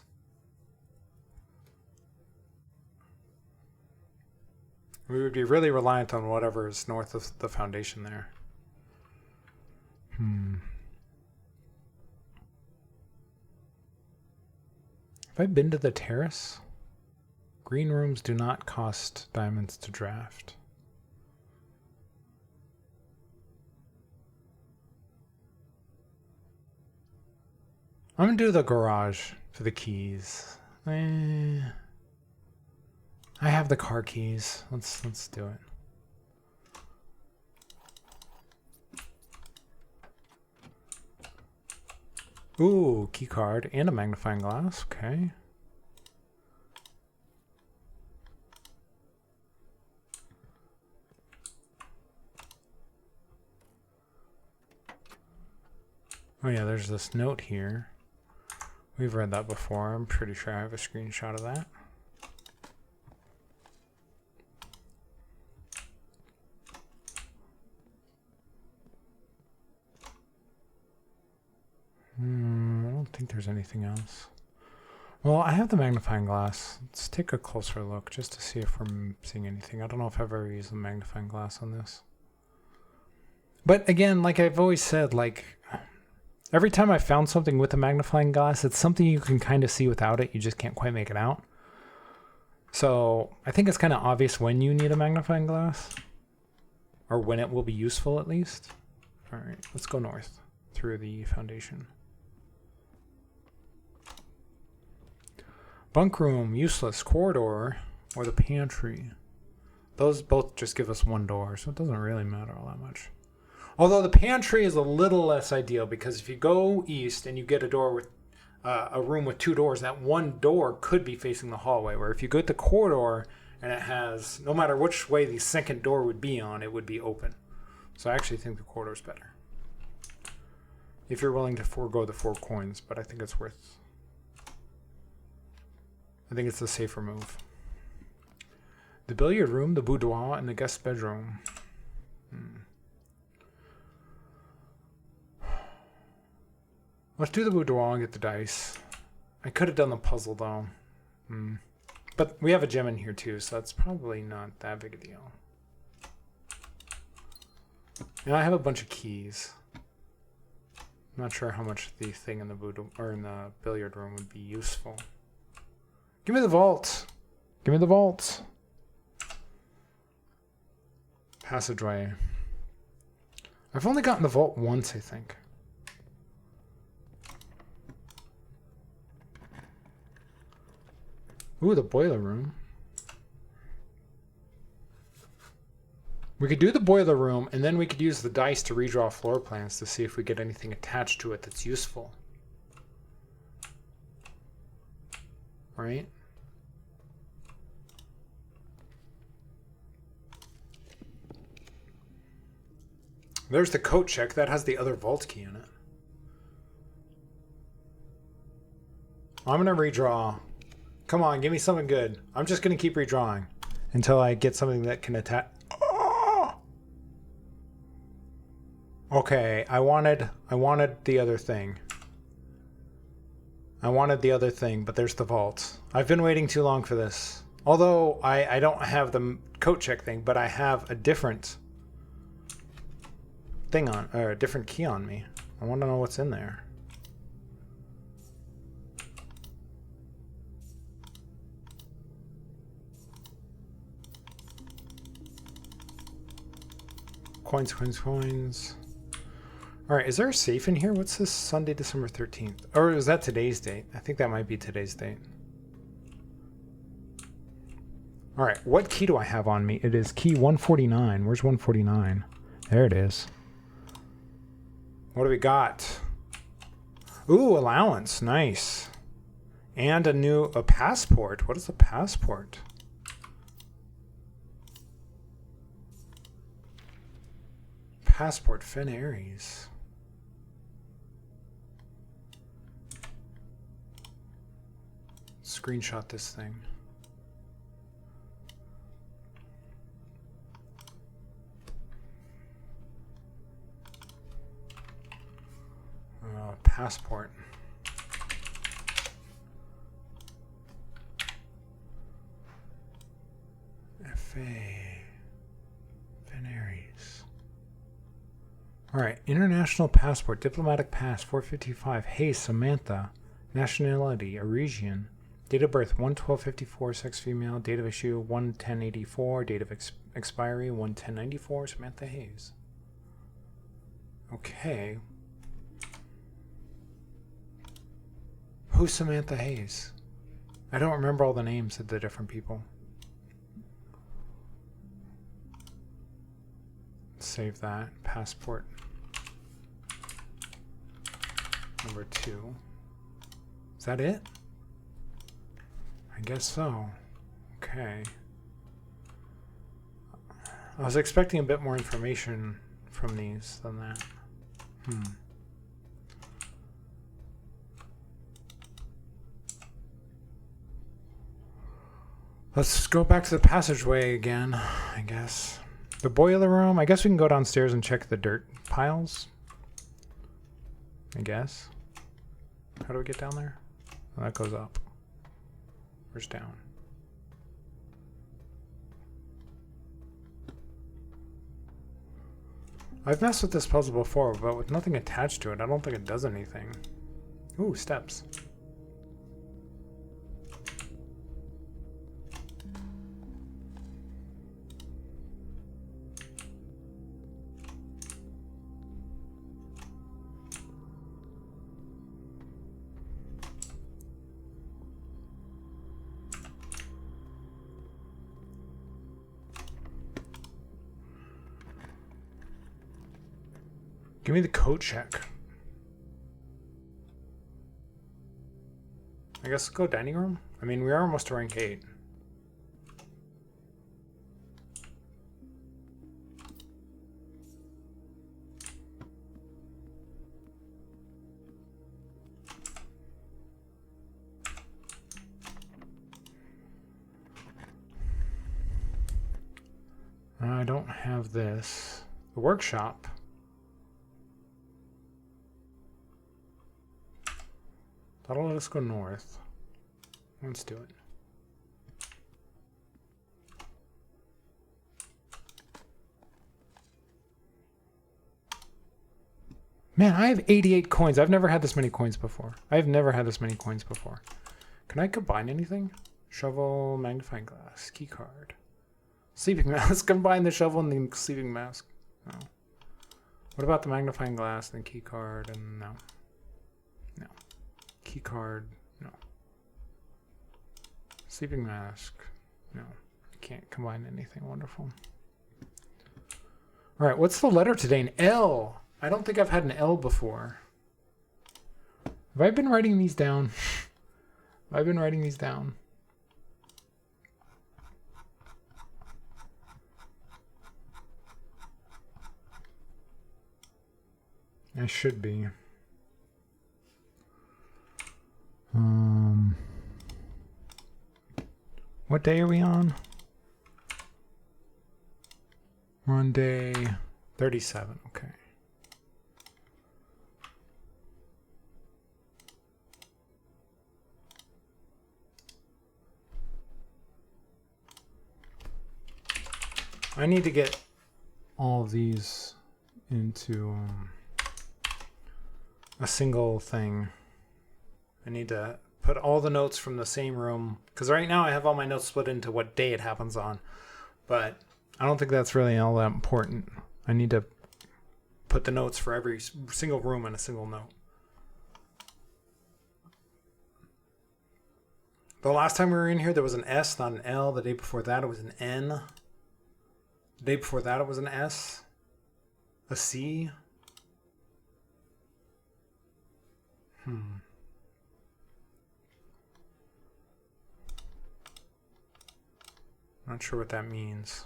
A: We would be really reliant on whatever is north of the foundation there. Have I been to the terrace? Green rooms do not cost diamonds to draft. I'm gonna do the garage for the keys. I have the car keys. Let's do it. Ooh, key card and a magnifying glass. Okay. Oh yeah, there's this note here. We've read that before. I'm pretty sure I have a screenshot of that. I don't think there's anything else. Well, I have the magnifying glass. Let's take a closer look just to see if we're seeing anything. I don't know if I've ever used the magnifying glass on this. But again, like I've always said, like every time I found something with a magnifying glass, it's something you can kind of see without it. You just can't quite make it out. So I think it's kind of obvious when you need a magnifying glass, or when it will be useful at least. All right, let's go north through the foundation. Bunk room, useless. Corridor, or the pantry. Those both just give us one door, so it doesn't really matter all that much. Although the pantry is a little less ideal, because if you go east and you get a door with a room with two doors, that one door could be facing the hallway, where if you go to the corridor and it has, no matter which way the second door would be on, it would be open. So I actually think the corridor is better, if you're willing to forego the 4 coins, but I think it's worth, I think it's the safer move. The billiard room, the boudoir, and the guest bedroom. Let's do the boudoir and get the dice. I could have done the puzzle though. But we have a gem in here too, so that's probably not that big a deal. And I have a bunch of keys. I'm not sure how much the thing in the boudoir or in the billiard room would be useful. Give me the vault. Give me the vault. Passageway. I've only gotten the vault once, I think. Ooh, the boiler room. We could do the boiler room, and then we could use the dice to redraw floor plans to see if we get anything attached to it that's useful. Right? There's the coat check. That has the other vault key in it. I'm going to redraw. Come on, give me something good. I'm just going to keep redrawing until I get something that can attach. Oh! Okay, I wanted the other thing. I wanted the other thing, but there's the vault. I've been waiting too long for this. Although I don't have the coat check thing, but I have a different thing on, or a different key on me. I want to know what's in there. Coins, coins, coins. All right, is there a safe in here? What's this Sunday, December 13th? Or is that today's date? I think that might be today's date. All right, what key do I have on me? It is key 149. Where's 149? There it is. What do we got? Ooh, allowance. Nice. And a passport. What is a passport? Passport, Finn Aries. Screenshot this thing. Passport. FA. Finn Aries. All right, international passport, diplomatic pass, 455. Hey, Samantha. Nationality, Eurasian. Date of birth, 1/12/54, sex female. Date of issue, 1/10/84. Date of expiry, 1/10/94. Samantha Hayes. Okay. Who's Samantha Hayes? I don't remember all the names of the different people. Save that. Passport. Number 2. Is that it? I guess so. Okay. I was expecting a bit more information from these than that. Let's go back to the passageway again, I guess. The boiler room. I guess we can go downstairs and check the dirt piles. I guess. How do we get down there? Oh, that goes up. Where's down? I've messed with this puzzle before, but with nothing attached to it, I don't think it does anything. Ooh, steps. Give me the code check. I guess go dining room. I mean, we are almost to rank 8. I don't have this. The workshop. That'll let us go north. Let's do it. Man, I have 88 coins. I've never had this many coins before. I've never had this many coins before. Can I combine anything? Shovel, magnifying glass, key card. Sleeping mask. Let's combine the shovel and the sleeping mask. No. What about the magnifying glass and the key card? And no. No. Key card. No. Sleeping mask. No. I can't combine anything. Wonderful. All right. What's the letter today? An L. I don't think I've had an L before. Have I been writing these down? Have I been writing these down? I should be. What day are we on? We're on day 37. Okay. I need to get all of these into a single thing. I need to put all the notes from the same room, because right now I have all my notes split into what day it happens on, but I don't think that's really all that important. I need to put the notes for every single room in a single note. The last time we were in here, there was an S, not an L. The day before that, it was an N. The day before that, it was an S. A C. Not sure what that means.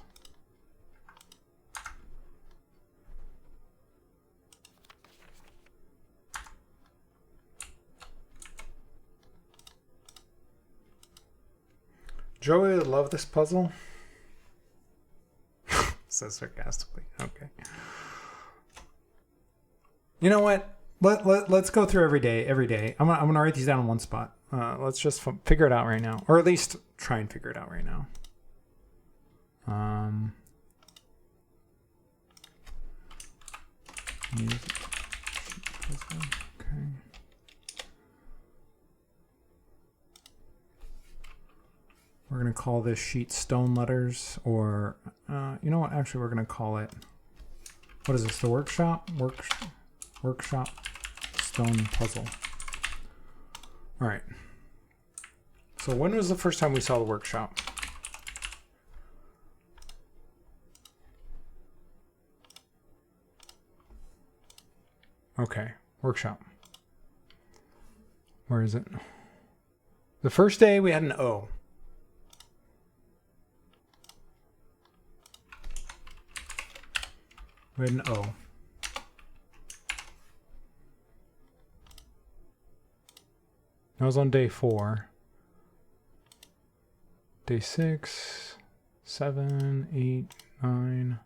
A: Joey would love this puzzle. Says sarcastically. Okay. You know what? Let's go through every day. I'm gonna write these down in one spot. Let's just figure it out right now, or at least try and figure it out right now. Okay. We're gonna call this sheet stone letters, or you know what? Actually, we're gonna call it. What is this? The workshop. Workshop stone puzzle. All right. So when was the first time we saw the workshop? Okay, workshop. Where is it? The first day we had an O. We had an O. That was on day 4. Day 6, 7, 8, 9,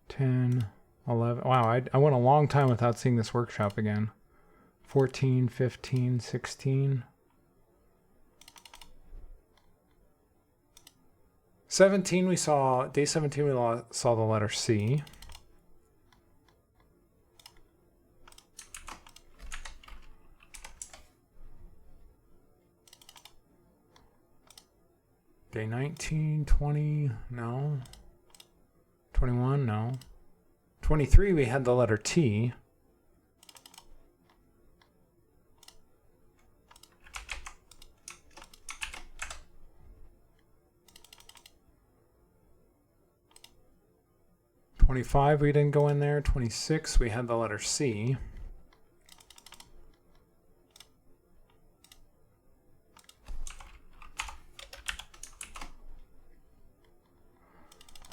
A: 10, 11. Wow, I went a long time without seeing this workshop again. 14, 15, 16. 17 we saw, day 17 we saw the letter C. Day 19, 20, no. 21, no. 23 we had the letter T. '25 we didn't go in there. 26 we had the letter C.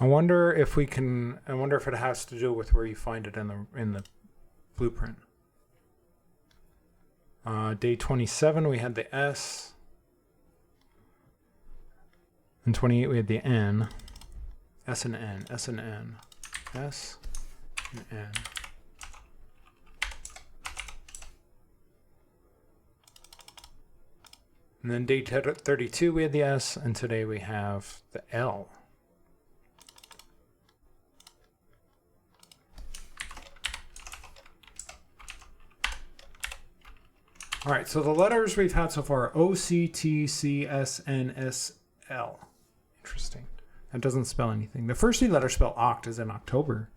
A: I wonder if we can. I wonder if it has to do with where you find it in the blueprint. Day 27 we had the S. And 28 we had the N. S and N. S and N. S and N. And then day 32 we had the S, and today we have the L. All right, so the letters we've had so far are O, C, T, C, S, N, S, L. Interesting. That doesn't spell anything. The first 3 letters spell oct, as in October.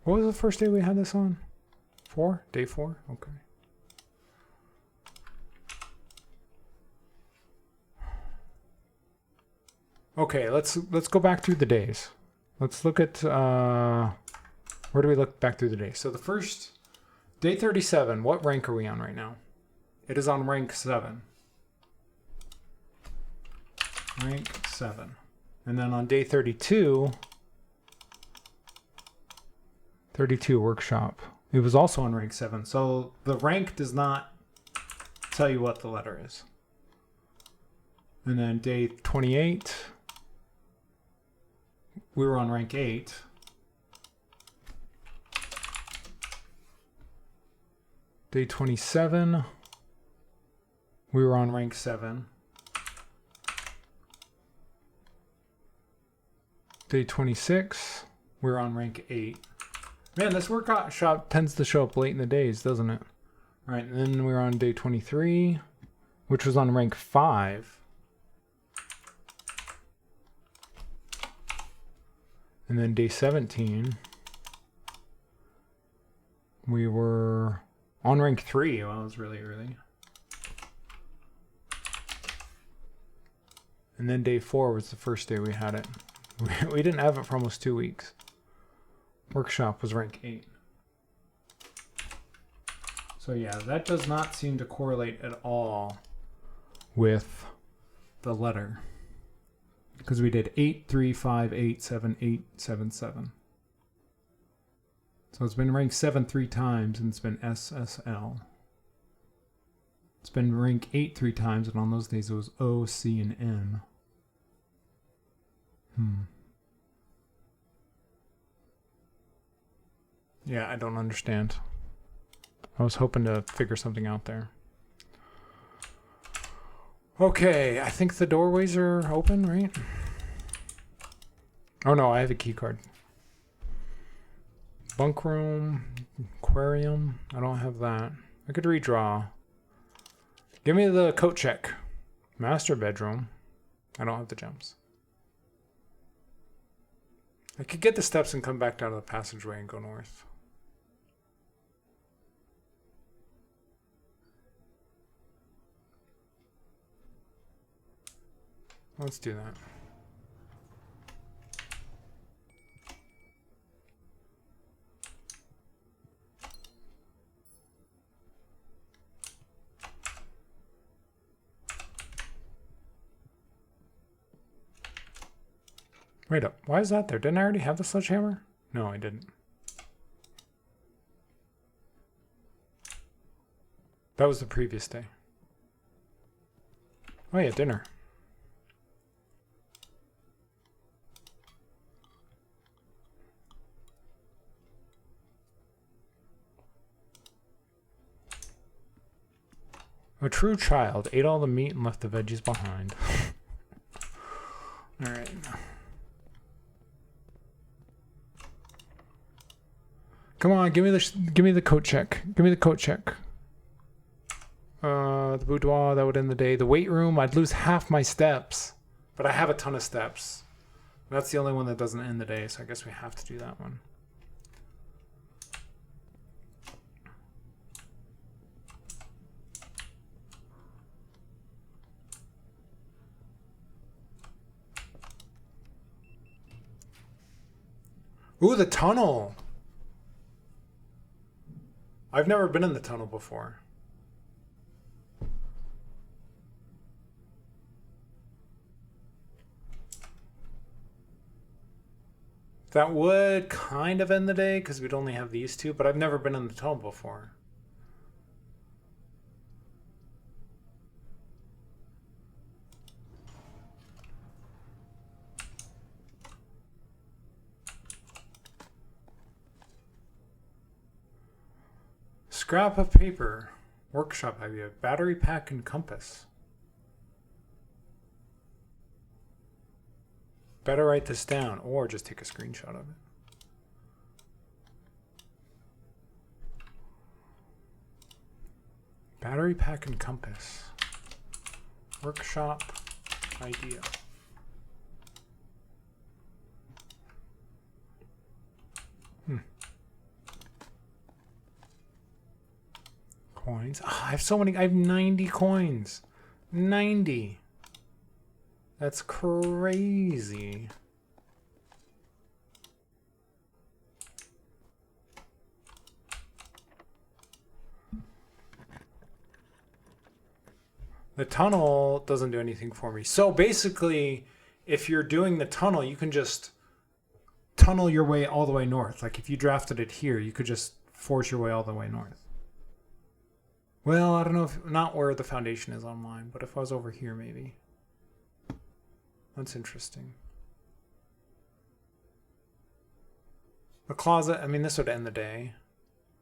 A: What was the first day we had this on? 4? Day 4? Okay. Okay, let's go back through the days. Let's look at where do we look back through the days? So the first day 37, what rank are we on right now? It is on rank 7. Rank 7. And then on day 32 workshop. It was also on rank 7. So the rank does not tell you what the letter is. And then day 28 we were on rank 8. Day 27, we were on rank 7. Day 26, we were on rank 8. Man, this workshop tends to show up late in the days, doesn't it? All right, and then we were on day 23, which was on rank 5. And then day 17, we were on rank 3. Well, it was really early. And then day 4 was the first day we had it. We didn't have it for almost 2 weeks. Workshop was rank 8. So yeah, that does not seem to correlate at all with the letter. Because we did 8, 3, 5, 8, 7, 8, 7, 7. So it's been ranked 7 3 times, and it's been SSL. It's been rank 8 3 times, and on those days it was O, C, and N. Yeah, I don't understand. I was hoping to figure something out there. Okay, I think the doorways are open, right? Oh no, I have a key card. Bunk room, aquarium. I don't have that. I could redraw. Give me the coat check. Master bedroom. I don't have the gems. I could get the steps and come back down to the passageway and go north. Let's do that. Wait up. Why is that there? Didn't I already have the sledgehammer? No, I didn't. That was the previous day. Oh yeah, dinner. A true child ate all the meat and left the veggies behind. All right. Come on, give me the coat check. Give me the coat check. The boudoir, that would end the day. The weight room, I'd lose half my steps, but I have a ton of steps. That's the only one that doesn't end the day, so I guess we have to do that one. Ooh, the tunnel. I've never been in the tunnel before. That would kind of end the day because we'd only have these two, but I've never been in the tunnel before. Scrap of paper. Workshop idea. Battery pack and compass. Better write this down or just take a screenshot of it. Battery pack and compass. Workshop idea. Coins. Oh, I have so many. I have 90 coins. 90. That's crazy. The tunnel doesn't do anything for me. So basically, if you're doing the tunnel, you can just tunnel your way all the way north. Like if you drafted it here, you could just force your way all the way north. Well, I don't know if not where the foundation is on mine, but if I was over here, maybe. That's interesting. The closet, I mean, this would end the day.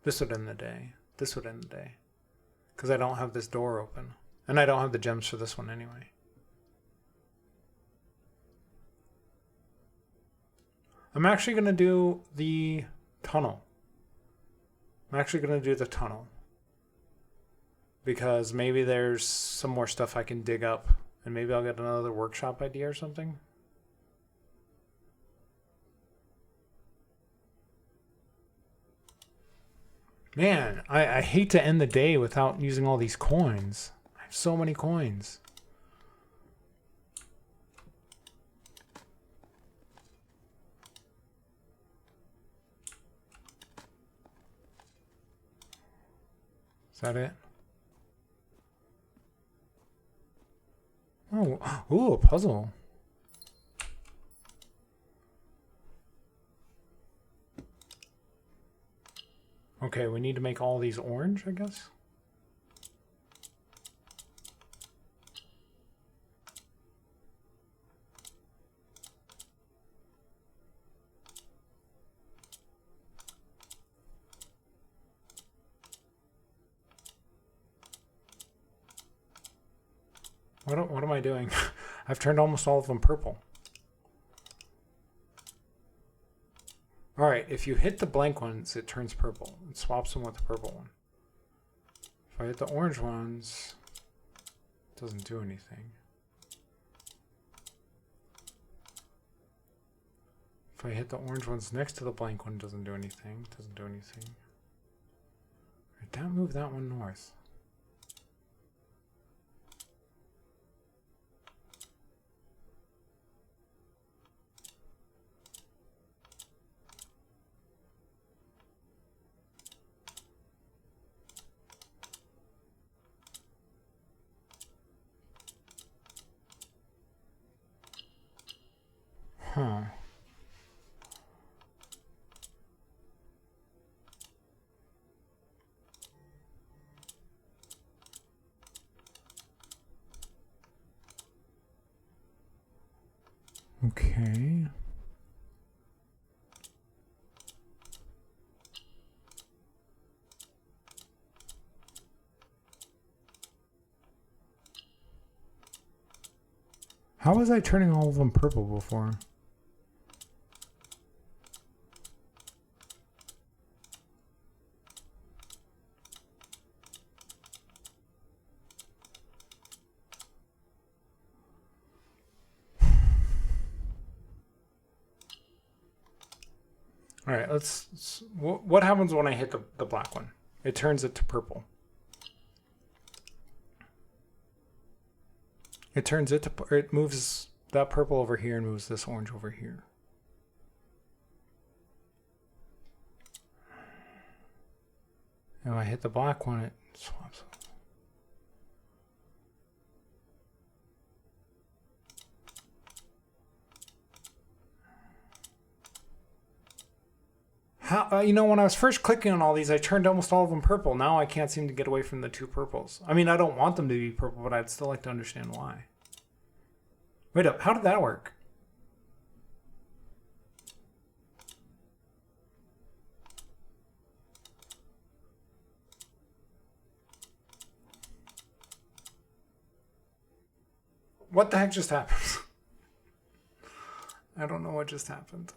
A: This would end the day. This would end the day. Because I don't have this door open. And I don't have the gems for this one anyway. I'm actually going to do the tunnel. Because maybe there's some more stuff I can dig up. And maybe I'll get another workshop idea or something. Man, I hate to end the day without using all these coins. I have so many coins. Is that it? Oh, ooh, a puzzle. Okay, we need to make all these orange, I guess. What am I doing? I've turned almost all of them purple. All right, if you hit the blank ones, it turns purple. It swaps them with the purple one. If I hit the orange ones, it doesn't do anything. If I hit the orange ones next to the blank one, it doesn't do anything. It doesn't do anything. All right, don't move that one north. Huh. Okay. How was I turning all of them purple before? All right, what happens when I hit the black one? It turns it to purple. It moves that purple over here and moves this orange over here. And when I hit the black one, it swaps. How, you know, when I was first clicking on all these, I turned almost all of them purple. Now I can't seem to get away from the two purples. I mean, I don't want them to be purple, but I'd still like to understand why. Wait up, how did that work? What the heck just happened? I don't know what just happened.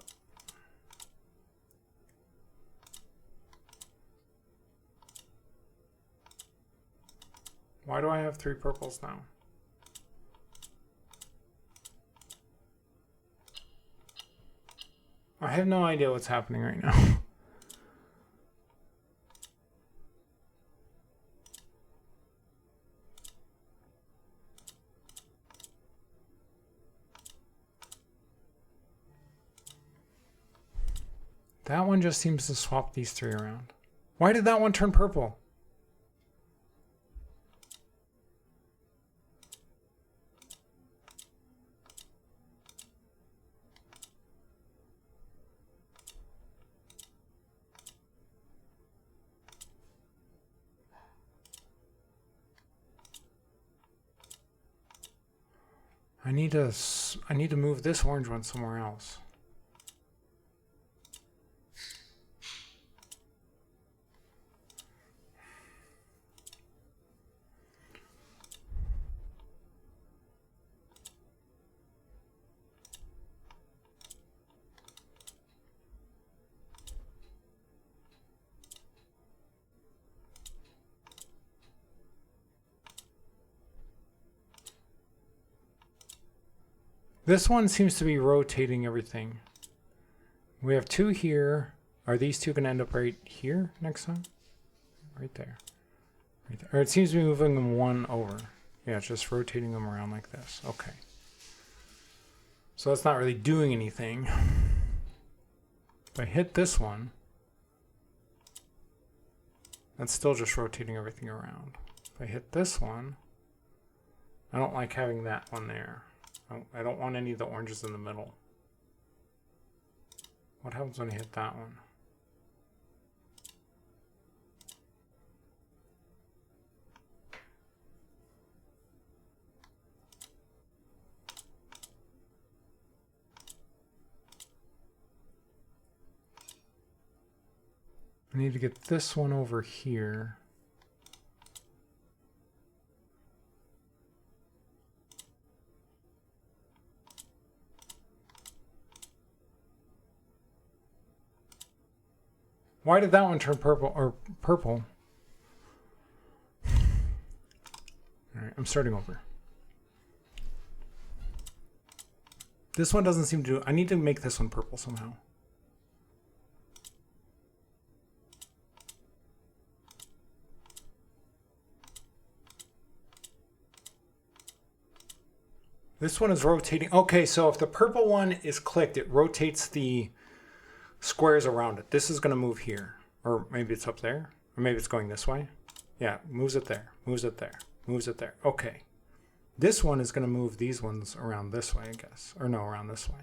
A: Why do I have 3 purples now? I have no idea what's happening right now. That one just seems to swap these 3 around. Why did that one turn purple? I need to move this orange one somewhere else. This one seems to be rotating everything. We have 2 here. Are these 2 going to end up right here next time? Right there. Right there. Or it seems to be moving them 1 over. Yeah, it's just rotating them around like this. Okay. So that's not really doing anything. If I hit this one, that's still just rotating everything around. If I hit this one, I don't like having that one there. I don't want any of the oranges in the middle. What happens when I hit that one? I need to get this one over here. Why did that one turn purple or purple? All right, I'm starting over. This one doesn't seem to. I need to make this one purple somehow. This one is rotating. Okay, so if the purple one is clicked, it rotates the squares around it. This is going to move here. Or maybe it's up there. Or maybe it's going this way. Yeah, moves it there. Moves it there. Moves it there. Okay. This one is going to move these ones around this way, I guess. Or no, around this way.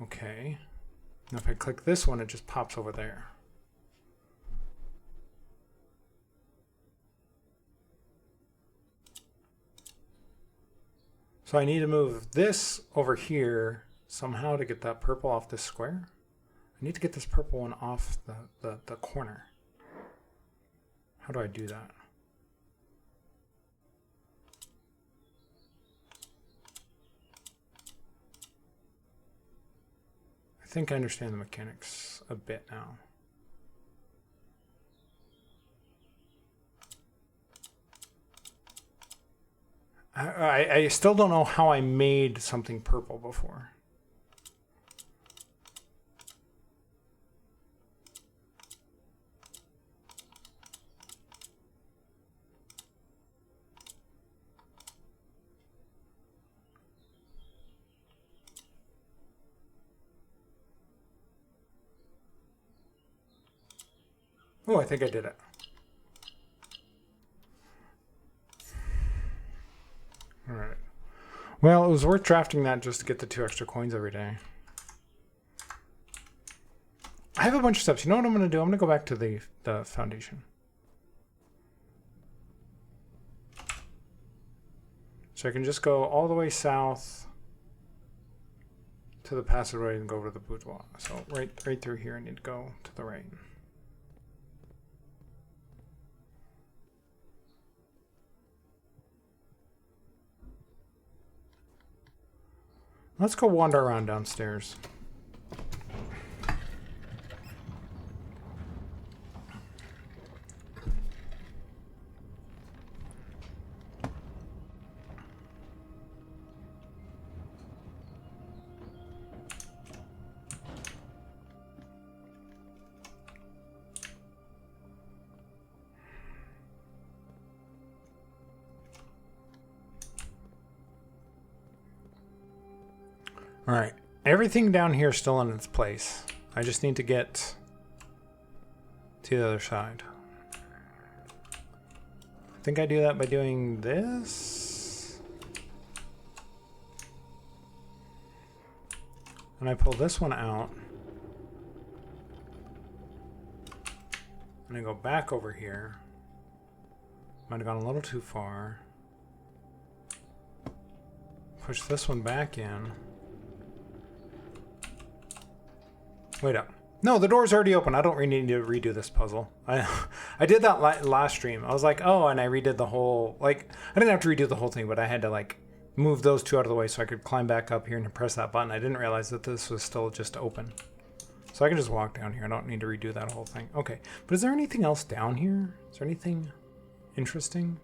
A: Okay. Now if I click this one, it just pops over there. So I need to move this over here somehow to get that purple off this square. I need to get this purple one off the corner. How do I do that? I think I understand the mechanics a bit now. I still don't know how I made something purple before. Oh, I think I did it. All right. Well, it was worth drafting that just to get the 2 extra coins every day. I have a bunch of steps. You know what I'm going to do? I'm going to go back to the foundation. So I can just go all the way south to the passageway and go over to the boudoir. So right through here, I need to go to the right. Let's go wander around downstairs. All right, everything down here is still in its place. I just need to get to the other side. I think I do that by doing this. And I pull this one out. And I go back over here. Might have gone a little too far. Push this one back in. Wait up. No, the door's already open. I don't really need to redo this puzzle. I did that last stream. I was like, oh, and I redid the whole, like, I didn't have to redo the whole thing, but I had to, like, move those 2 out of the way so I could climb back up here and press that button. I didn't realize that this was still just open. So I can just walk down here. I don't need to redo that whole thing. Okay, but is there anything else down here? Is there anything interesting?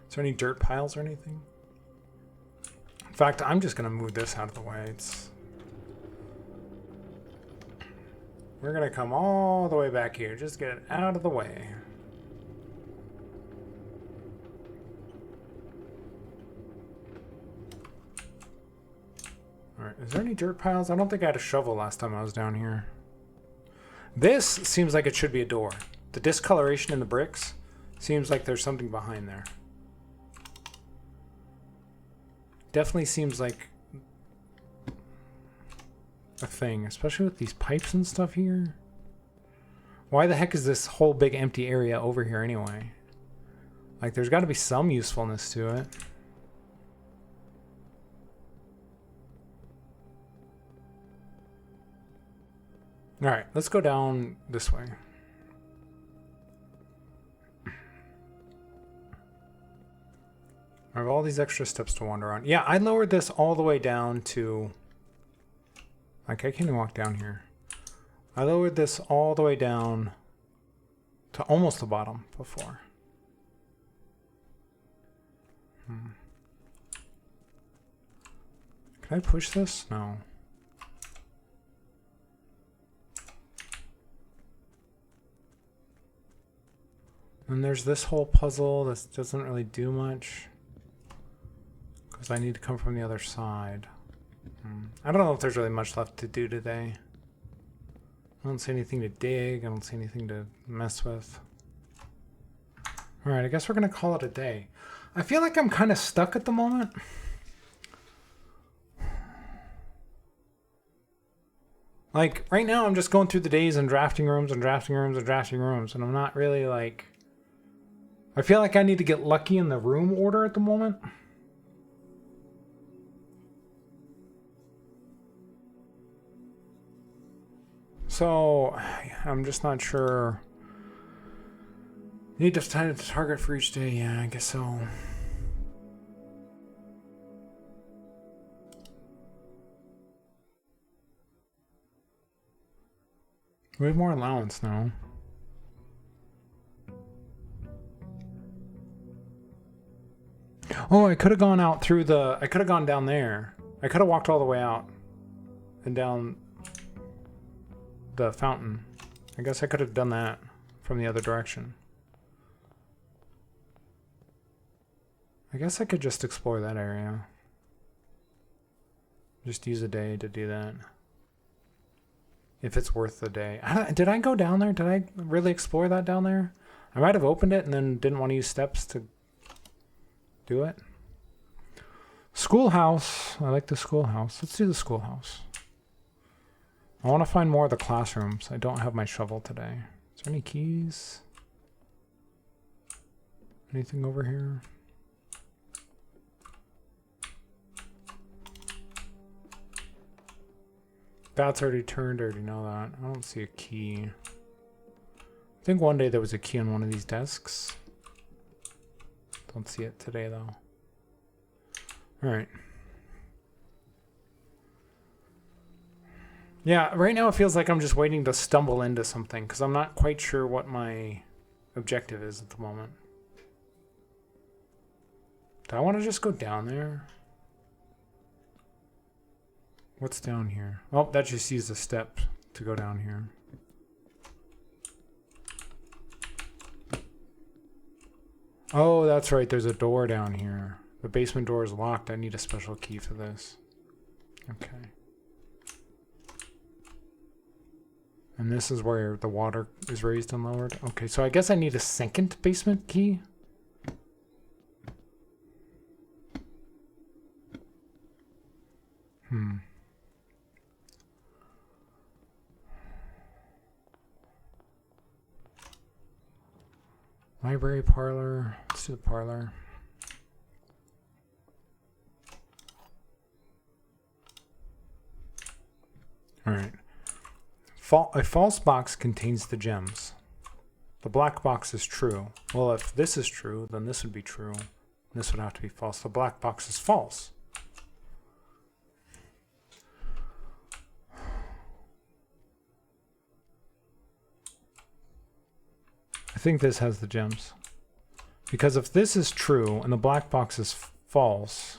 A: Is there any dirt piles or anything? In fact, I'm just going to move this out of the way. We're going to come all the way back here. Just get it out of the way. All right, is there any dirt piles? I don't think I had a shovel last time I was down here. This seems like it should be a door. The discoloration in the bricks seems like there's something behind there. Definitely seems like a thing, especially with these pipes and stuff here. Why the heck is this whole big empty area over here anyway? Like, there's got to be some usefulness to it. All right, let's go down this way. I have all these extra steps to wander on. Yeah, I lowered this all the way down to... Like, I can't even walk down here. I lowered this all the way down to almost the bottom before. Can I push this? No. And there's this whole puzzle that doesn't really do much, because I need to come from the other side. I don't know if there's really much left to do today. I don't see anything to dig. I don't see anything to mess with. All right, I guess we're going to call it a day. I feel like I'm kind of stuck at the moment. Like, right now I'm just going through the days and drafting rooms and drafting rooms and drafting rooms, and I'm not really, like... I feel like I need to get lucky in the room order at the moment. So, I'm just not sure. Need to find a target for each day. Yeah, I guess so. We have more allowance now. Oh, I could have gone out through the... I could have gone down there. I could have walked all the way out and down the fountain. I guess I could have done that from the other direction. I guess I could just explore that area. Just use a day to do that. If it's worth the day. Did I go down there? Did I really explore that down there? I might have opened it and then didn't want to use steps to do it. Schoolhouse. I like the schoolhouse. Let's do the schoolhouse. I want to find more of the classrooms. I don't have my shovel today. Is there any keys? Anything over here? That's already turned. I already know that. I don't see a key. I think one day there was a key on one of these desks. Don't see it today though. Alright. Yeah, right now it feels like I'm just waiting to stumble into something because I'm not quite sure what my objective is at the moment. Do I want to just go down there? What's down here? Oh, that just used a step to go down here. Oh, that's right. There's a door down here. The basement door is locked. I need a special key for this. Okay. And this is where the water is raised and lowered. Okay, so I guess I need a second basement key. Library, parlor. Let's do the parlor. All right. A false box contains the gems. The black box is true. Well, if this is true, then this would be true. This would have to be false. The black box is false. I think this has the gems. Because if this is true and the black box is false,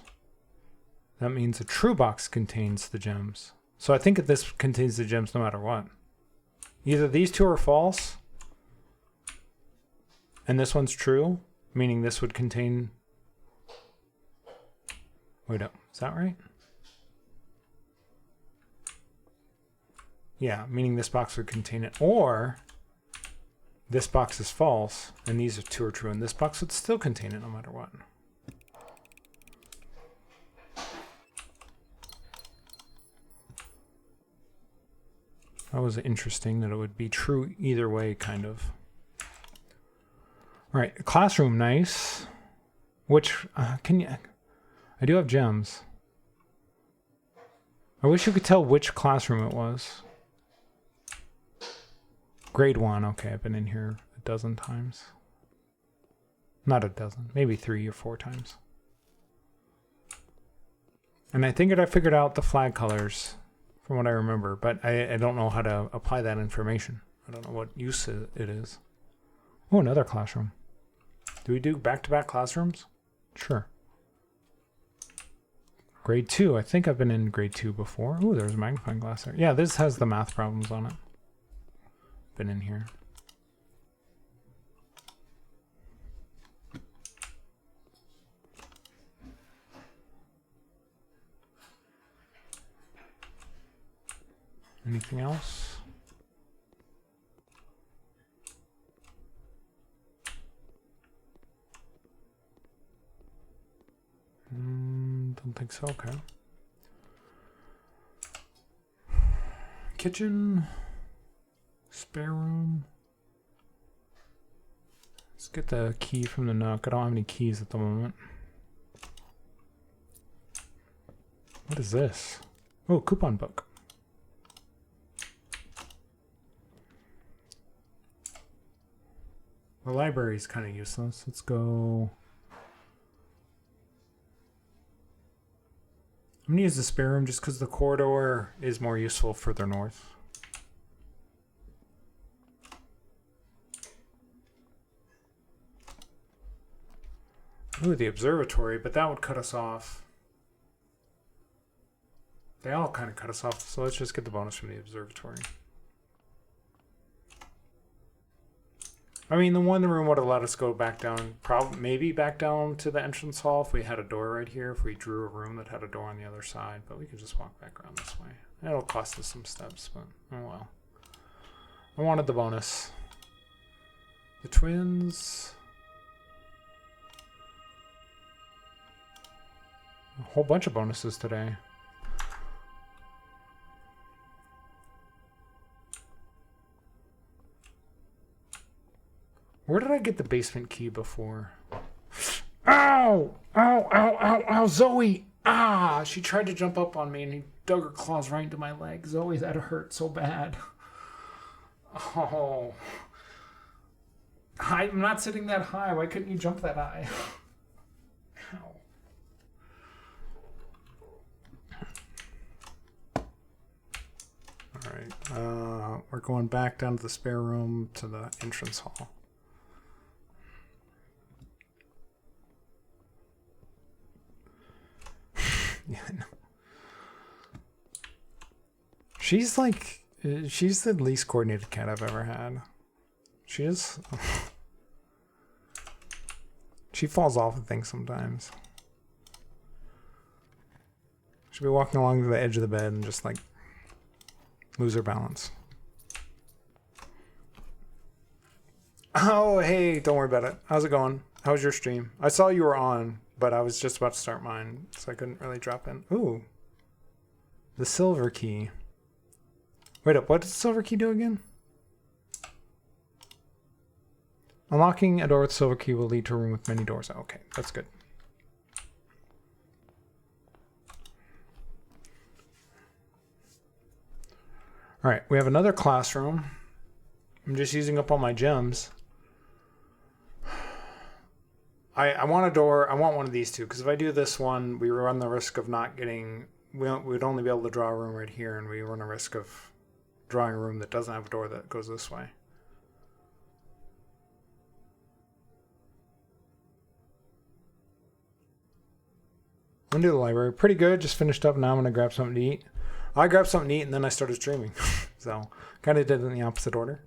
A: that means a true box contains the gems. So I think that this contains the gems no matter what. Either these two are false, and this one's true, meaning this would contain... Wait up, is that right? Yeah, meaning this box would contain it. Or this box is false, and these two are true, and this box would still contain it no matter what. That was interesting that it would be true either way, kind of. All right, classroom, nice. Which, can you... I do have gems. I wish you could tell which classroom it was. Grade 1, okay, I've been in here a dozen times. Not a dozen, maybe 3 or 4 times. And I think that I figured out the flag colors from what I remember, but I don't know how to apply that information. I don't know what use it is. Oh, another classroom. Do we do back-to-back classrooms? Sure. Grade 2, I think I've been in grade 2 before. Oh, there's a magnifying glass there. Yeah, this has the math problems on it. Been in here. Anything else? Don't think so. Okay. Kitchen. Spare room. Let's get the key from the Nook. I don't have any keys at the moment. What is this? Oh, coupon book. The library is kind of useless. Let's go. I'm gonna use the spare room just because the corridor is more useful further north. Ooh, the observatory, but that would cut us off. They all kind of cut us off, so let's just get the bonus from the observatory. I mean, the one room would have let us go back down, maybe back down to the entrance hall if we had a door right here, if we drew a room that had a door on the other side, but we could just walk back around this way. It'll cost us some steps, but oh well. I wanted the bonus. The twins. A whole bunch of bonuses today. Where did I get the basement key before? Ow! Ow, ow, ow, ow, Zoe! Ah! She tried to jump up on me and he dug her claws right into my leg. Zoe, that hurt so bad. Oh. I'm not sitting that high. Why couldn't you jump that high? Ow. Alright. We're going back down to the spare room to the entrance hall. Yeah, no. She's like, she's the least coordinated cat I've ever had. She is. She falls off of things sometimes. She'll be walking along the edge of the bed and just like lose her balance. Oh, hey, don't worry about it. How's it going? How was your stream? I saw you were on, but I was just about to start mine, so I couldn't really drop in. Ooh. The silver key. Wait up, what does the silver key do again? Unlocking a door with silver key will lead to a room with many doors. Okay, that's good. Alright, we have another classroom. I'm just using up all my gems. I want a door. I want one of these two, because if I do this one, we run the risk of not getting... We'd only be able to draw a room right here, and we run a risk of drawing a room that doesn't have a door that goes this way. I'm going to do the library. Pretty good. Just finished up. Now I'm going to grab something to eat. I grabbed something to eat, and then I started streaming. So, kind of did it in the opposite order.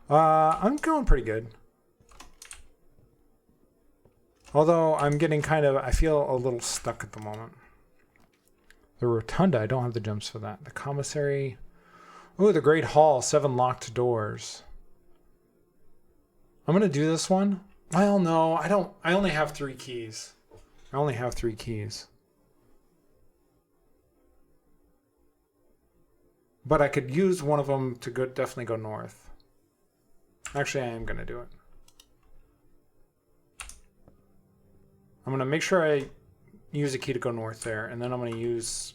A: I'm going pretty good. Although I'm getting kind of, I feel a little stuck at the moment. The rotunda, I don't have the gems for that. The commissary. Ooh, the Great Hall, 7 locked doors. I'm going to do this one. Well, no, I don't. I only have 3 keys. I only have 3 keys. But I could use one of them to go, definitely go north. Actually, I am going to do it. I'm going to make sure I use a key to go north there, and then I'm going to use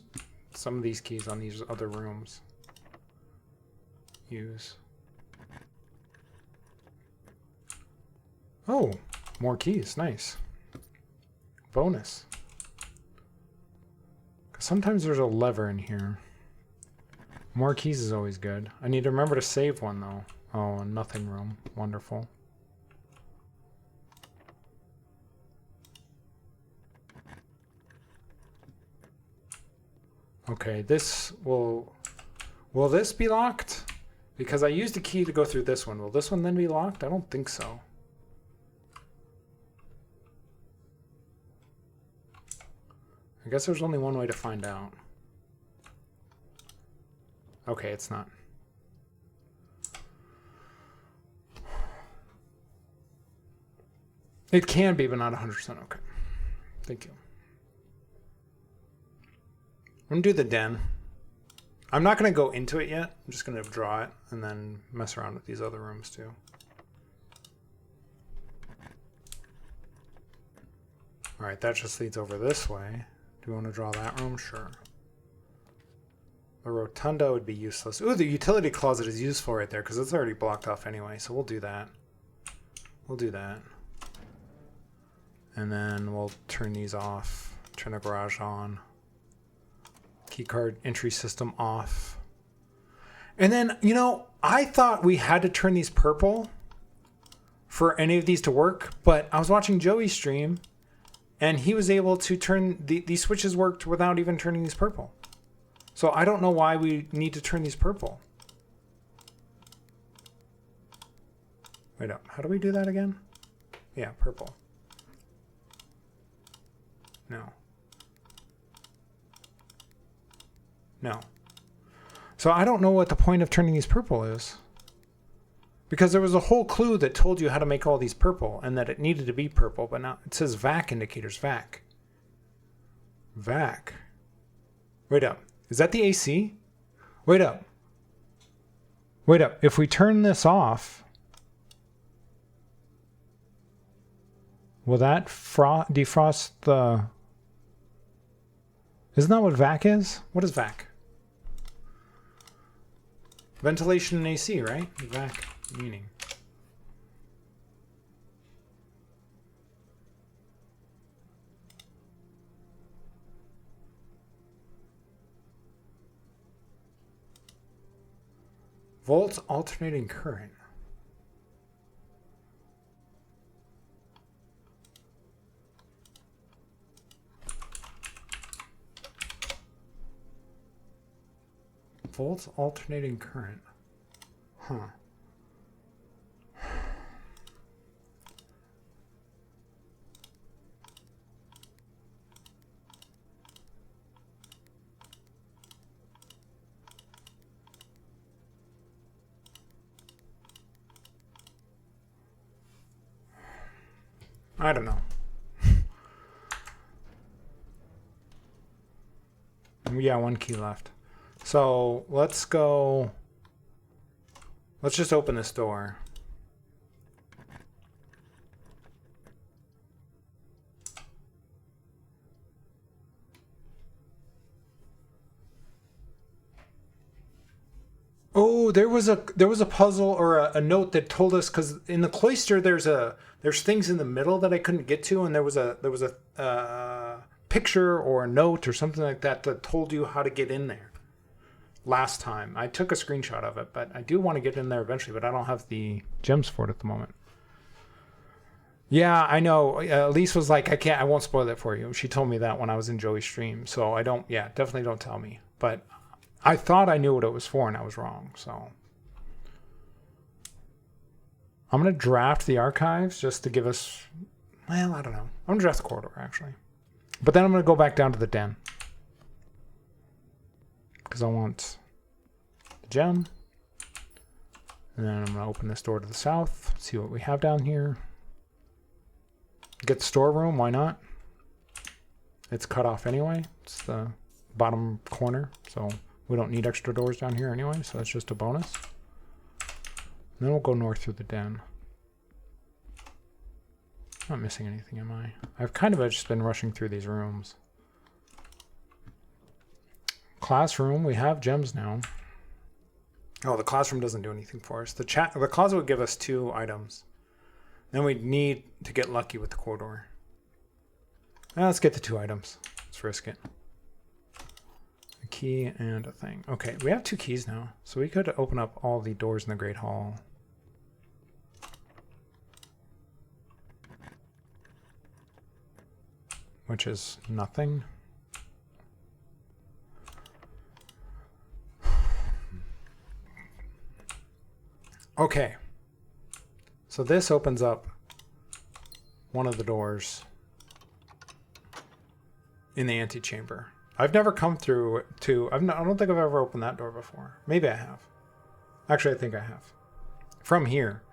A: some of these keys on these other rooms. Use. Oh, more keys. Nice. Bonus. 'Cause sometimes there's a lever in here. More keys is always good. I need to remember to save one, though. Oh, a nothing room. Wonderful. Okay, this will... Will this be locked? Because I used a key to go through this one. Will this one then be locked? I don't think so. I guess there's only one way to find out. Okay, it's not. It can be, but not 100%. Okay. Thank you. I'm going to do the den. I'm not going to go into it yet. I'm just going to draw it and then mess around with these other rooms too. All right, that just leads over this way. Do we want to draw that room? Sure. The rotunda would be useless. Ooh, the utility closet is useful right there because it's already blocked off anyway, so we'll do that. we'll do that. And then we'll turn these off. Turn the garage on. Keycard entry system off. And then, you know, I thought we had to turn these purple for any of these to work, but I was watching Joey stream and he was able to turn these switches worked without even turning these purple. So I don't know why we need to turn these purple. Wait up, how do we do that again? Yeah, purple. No. No. So I don't know what the point of turning these purple is. Because there was a whole clue that told you how to make all these purple and that it needed to be purple, but now it says VAC indicators, VAC. VAC. Wait up. Is that the AC? Wait up. Wait up. If we turn this off, will that defrost the... Isn't that what VAC is? What is VAC? Ventilation and AC, right? VAC meaning. Volts alternating current. Volts alternating current. Huh. I don't know. Yeah, one key left. So let's go. Let's just open this door. Oh, there was a puzzle or a note that told us, because in the cloister there's things in the middle that I couldn't get to, and there was a picture or a note or something like that that told you how to get in there. Last time I took a screenshot of it, but I do want to get in there eventually, but I don't have the gems for it at the moment. Yeah, I know. Elise was like, I won't spoil it for you. She told me that when I was in Joey's stream, so I don't. Yeah, definitely don't tell me. But I thought I knew what it was for, and I was wrong. So I'm gonna draft the archives just to give us. Well, I don't know. I'm gonna draft the corridor actually, but then I'm gonna go back down to the den because I want the gem. And then I'm going to open this door to the south, see what we have down here. Get the storeroom, why not? It's cut off anyway. It's the bottom corner, so we don't need extra doors down here anyway, so that's just a bonus. And then we'll go north through the den. Not missing anything, am I? I've kind of just been rushing through these rooms. Classroom, we have gems now. Oh, the classroom doesn't do anything for us. The closet would give us 2 items. Then we'd need to get lucky with the corridor. Now let's get the 2 items. Let's risk it. A key and a thing. Okay, we have 2 keys now. So we could open up all the doors in the Great Hall. Which is nothing. Okay, so this opens up one of the doors in the antechamber. I've never come through to, I don't think I've ever opened that door before. Maybe I have. Actually, I think I have. From here.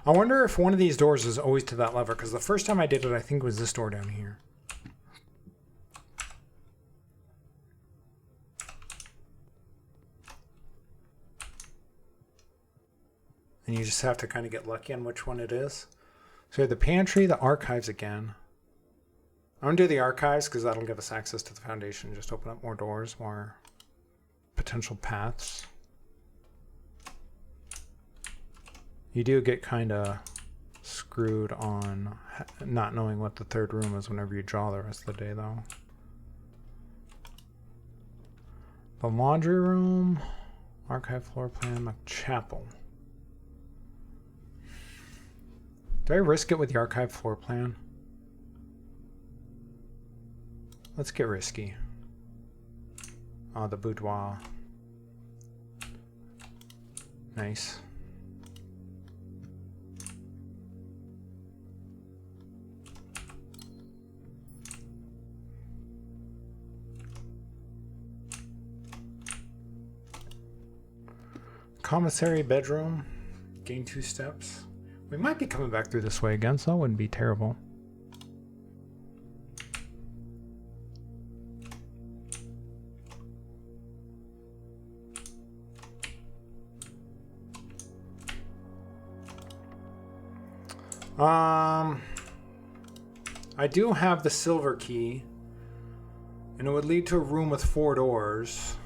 A: I wonder if one of these doors is always to that lever, because the first time I did it, I think it was this door down here. And you just have to kind of get lucky on which one it is. So the pantry, the archives again. I'm going to do the archives because that'll give us access to the foundation. Just open up more doors, more potential paths. You do get kind of screwed on not knowing what the third room is whenever you draw the rest of the day, though. The laundry room, archive floor plan, the chapel. Do I risk it with the archive floor plan? Let's get risky. Oh, the boudoir. Nice. Commissary bedroom. Gain 2 steps. We might be coming back through this way again, so that wouldn't be terrible. I do have the silver key, and it would lead to a room with 4 doors.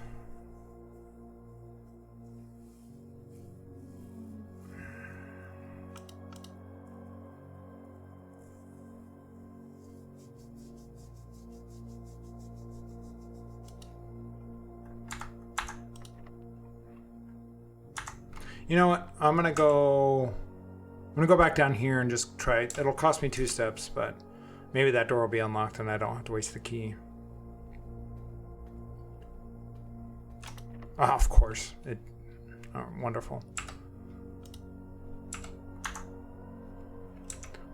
A: You know what? I'm gonna go back down here and just try it. It'll cost me 2 steps, but maybe that door will be unlocked and I don't have to waste the key. Ah, of course. Oh, wonderful.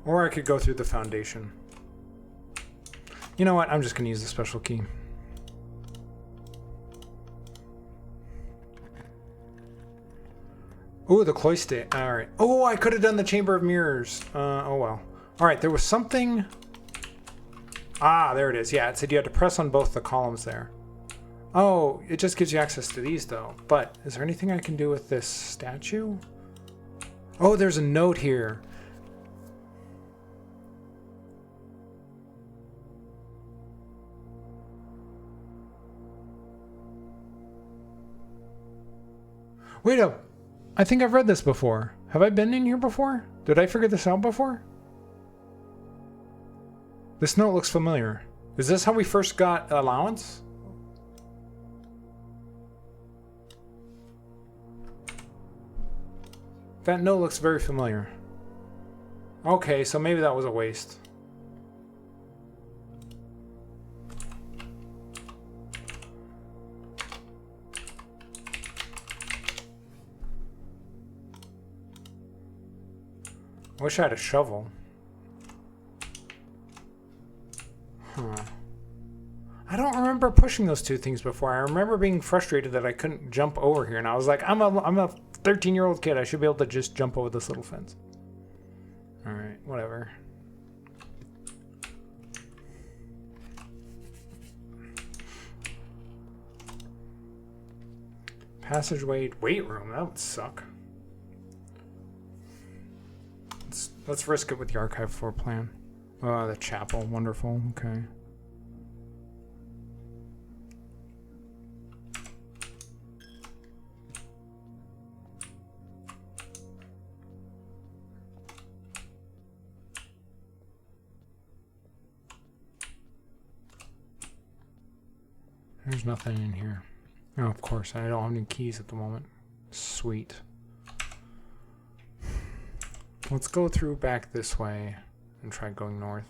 A: Or I could go through the foundation. You know what? I'm just gonna use the special key. Oh, the cloister. All right. Oh, I could have done the Chamber of Mirrors. Oh, well. All right, there was something. Ah, there it is. Yeah, it said you had to press on both the columns there. Oh, it just gives you access to these, though. But is there anything I can do with this statue? Oh, there's a note here. Wait up. I think I've read this before. Have I been in here before? Did I figure this out before? This note looks familiar. Is this how we first got allowance? That note looks very familiar. Okay, so maybe that was a waste. I wish I had a shovel. Huh. I don't remember pushing those 2 things before. I remember being frustrated that I couldn't jump over here, and I was like, I'm a 13-year-old kid. I should be able to just jump over this little fence. All right, whatever. Passageway, weight room. That would suck. Let's risk it with the archive floor plan. Oh, the chapel. Wonderful. Okay. There's nothing in here. Oh, of course. I don't have any keys at the moment. Sweet. Let's go through back this way and try going north.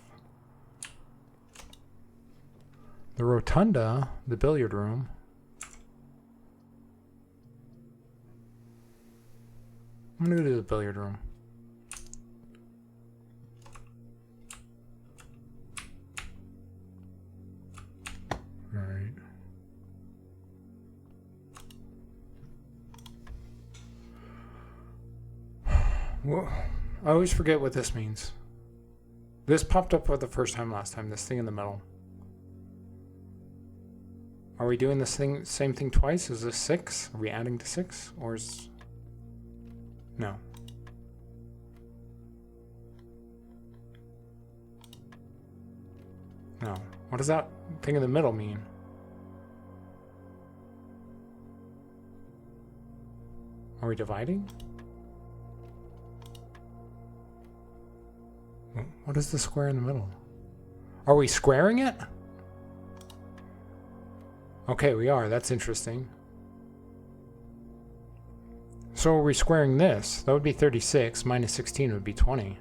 A: The rotunda, the billiard room. I'm gonna go to the billiard room. All right. Whoa. I always forget what this means. This popped up for the first time last time, this thing in the middle. Are we doing this thing, same thing twice? Is this 6? Are we adding to 6? Or is... No. No. What does that thing in the middle mean? Are we dividing? What is the square in the middle? Are we squaring it? Okay, we are. That's interesting. So are we squaring this? That would be 36. Minus 16 would be 20.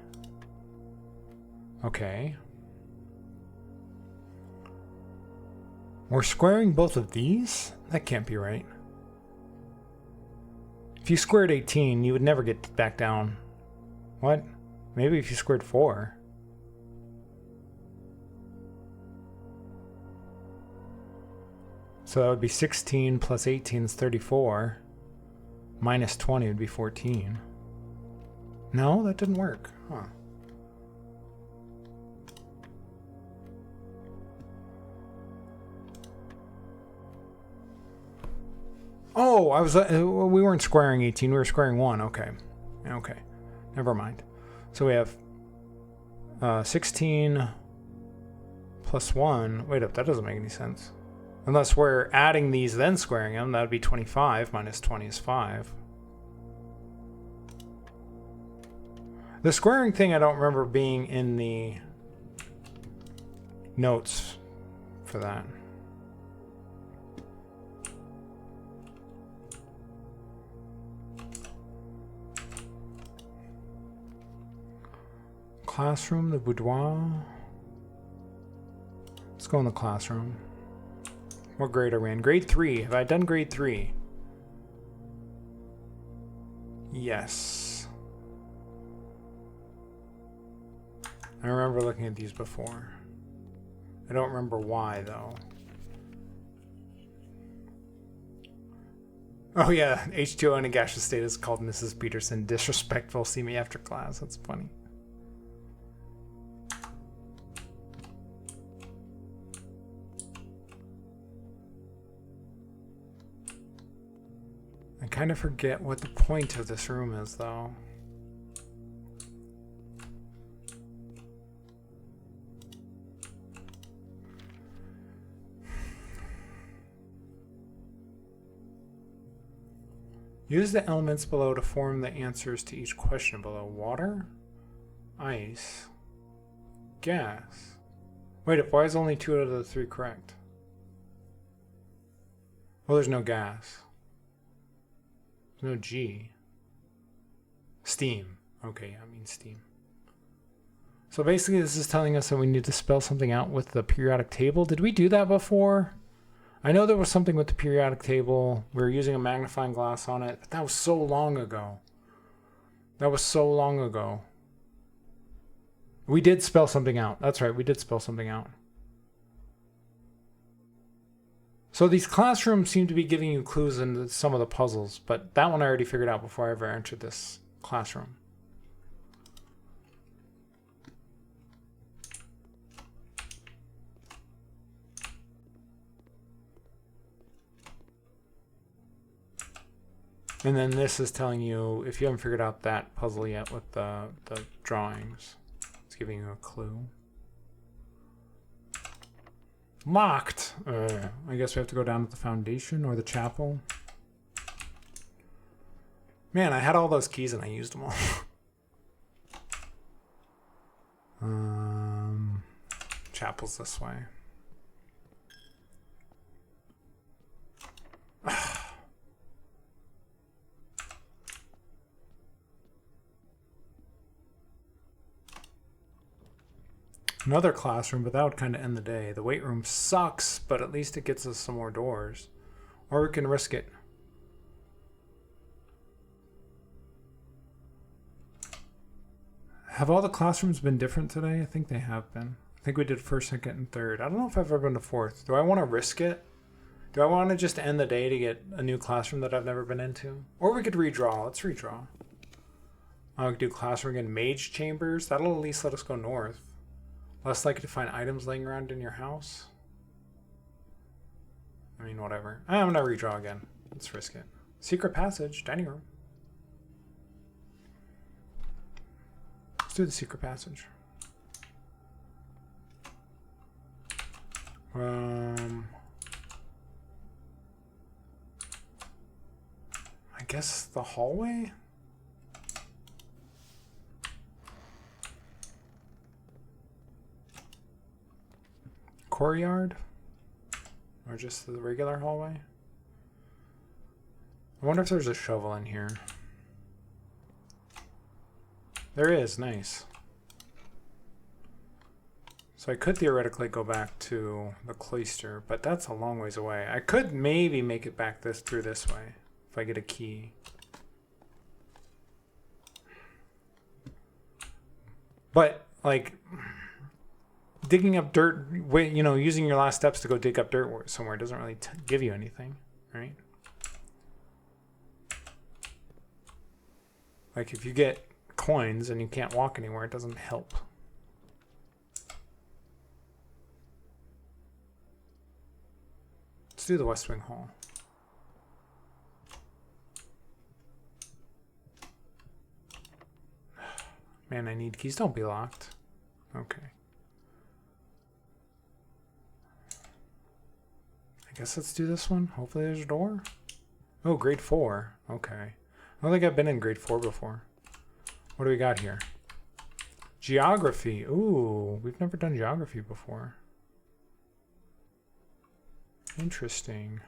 A: Okay. We're squaring both of these? That can't be right. If you squared 18, you would never get back down. What? Maybe if you squared 4. So that would be 16 plus 18 is 34. Minus 20 would be 14. No, that didn't work. Huh. Oh, I was. We weren't squaring 18. We were squaring 1. Okay. Okay. Never mind. So we have 16 plus 1. Wait up, that doesn't make any sense. Unless we're adding these then squaring them, that would be 25 minus 20 is 5. The squaring thing I don't remember being in the notes for that. Classroom, the boudoir. Let's go in the classroom. What grade are we in? Grade 3. Have I done grade 3? Yes. I remember looking at these before. I don't remember why, though. Oh yeah, H2O in a gaseous state is called Mrs. Peterson. Disrespectful. See me after class. That's funny. I kind of forget what the point of this room is, though. Use the elements below to form the answers to each question below. Water, ice, gas. Wait, why is only 2 out of the 3 correct? Well, there's no gas. There's no G. Steam. Okay, yeah, I mean steam. So basically this is telling us that we need to spell something out with the periodic table. Did we do that before? I know there was something with the periodic table. We were using a magnifying glass on it, but that was so long ago. That was so long ago. We did spell something out. That's right, we did spell something out. So these classrooms seem to be giving you clues into some of the puzzles, but that one I already figured out before I ever entered this classroom. And then this is telling you, if you haven't figured out that puzzle yet with the drawings, it's giving you a clue. Locked! I guess we have to go down to the foundation or the chapel. Man, I had all those keys and I used them all. Chapel's this way. Another classroom, but that would kind of end the day. The weight room sucks, but at least it gets us some more doors. Or we can risk it. Have all the classrooms been different today? I think they have been. I think we did first, second, and third. I don't know if I've ever been to fourth. Do I want to risk it? Do I want to just end the day to get a new classroom that I've never been into? Or we could redraw. Let's redraw. I could do classroom again. Mage chambers. That'll at least let us go north. Less likely to find items laying around in your house. I mean, whatever. I'm gonna redraw again. Let's risk it. Secret passage, dining room. Let's do the secret passage. I guess the hallway? courtyard? Or just the regular hallway? I wonder if there's a shovel in here. There is, nice. So I could theoretically go back to the cloister, but that's a long ways away. I could maybe make it back through this way if I get a key. But like digging up dirt, you know, using your last steps to go dig up dirt somewhere doesn't really give you anything, right? Like if you get coins and you can't walk anywhere, it doesn't help. Let's do the West Wing Hall. Man, I need keys. Don't be locked. Okay. I guess let's do this one. Hopefully there's a door. Oh, grade 4. Okay. I don't think I've been in grade 4 before. What do we got here? Geography. Ooh, we've never done geography before. Interesting.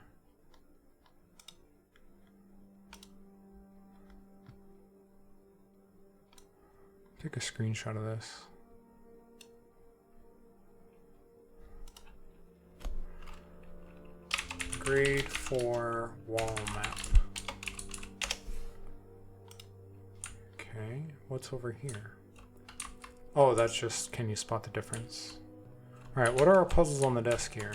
A: Take a screenshot of this. Grade 4 wall map. Okay, what's over here? Oh, that's just, can you spot the difference? All right, what are our puzzles on the desk here?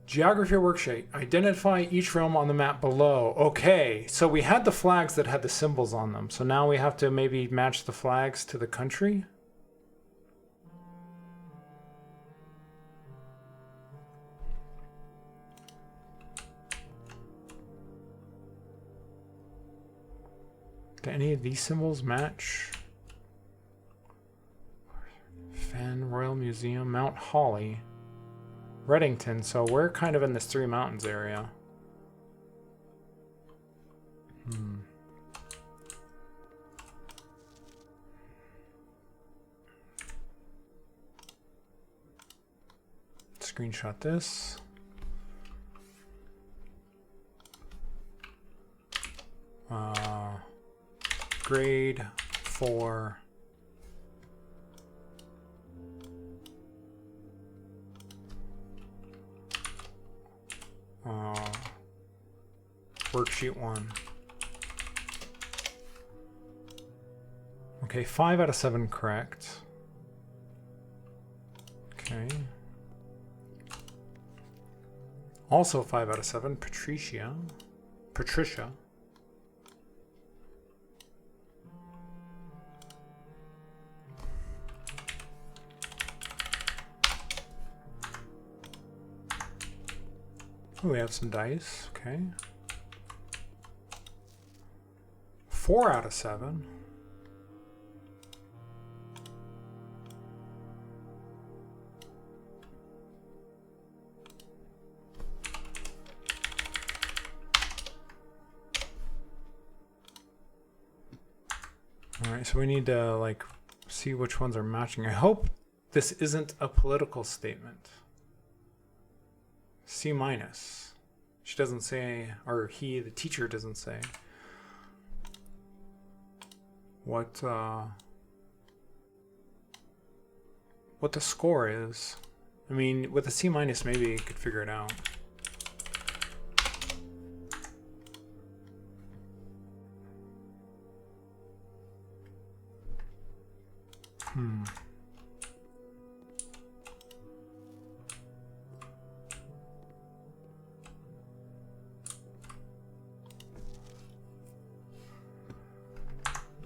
A: Geography worksheet. Identify each realm on the map below. Okay, so we had the flags that had the symbols on them. So now we have to maybe match the flags to the country. Do any of these symbols match? Fen, Royal Museum, Mount Holly. Reddington, so we're kind of in this Three Mountains area. Screenshot this. Grade 4. Worksheet 1. Okay, 5 out of 7 correct. Okay. Also 5 out of 7, Patricia. Oh, we have some dice. Okay. 4 out of 7. All right, so we need to like see which ones are matching. I hope this isn't a political statement. C minus. She doesn't say, or he, the teacher, doesn't say what the score is. I mean, with a C minus, maybe you could figure it out.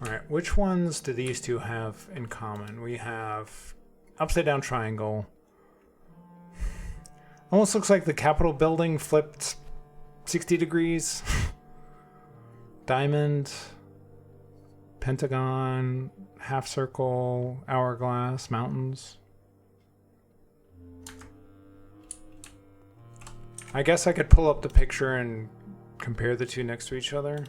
A: All right, which ones do these two have in common? We have upside down triangle. Almost looks like the Capitol building flipped 60 degrees. Diamond, pentagon, half circle, hourglass, mountains. I guess I could pull up the picture and compare the two next to each other.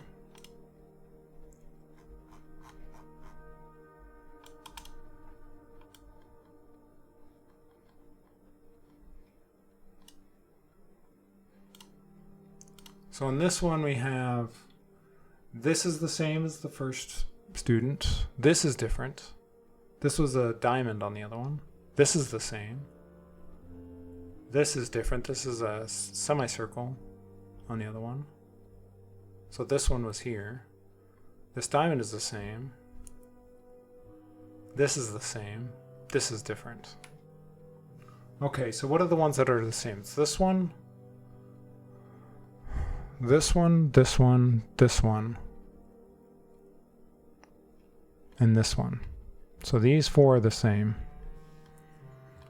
A: So in this one we have, this is the same as the first student. This is different. This was a diamond on the other one. This is the same. This is different. This is a semicircle on the other one. So this one was here. This diamond is the same. This is the same. This is different. Okay, so what are the ones that are the same? It's this one, this one, this one, this one, and this one. So these four are the same.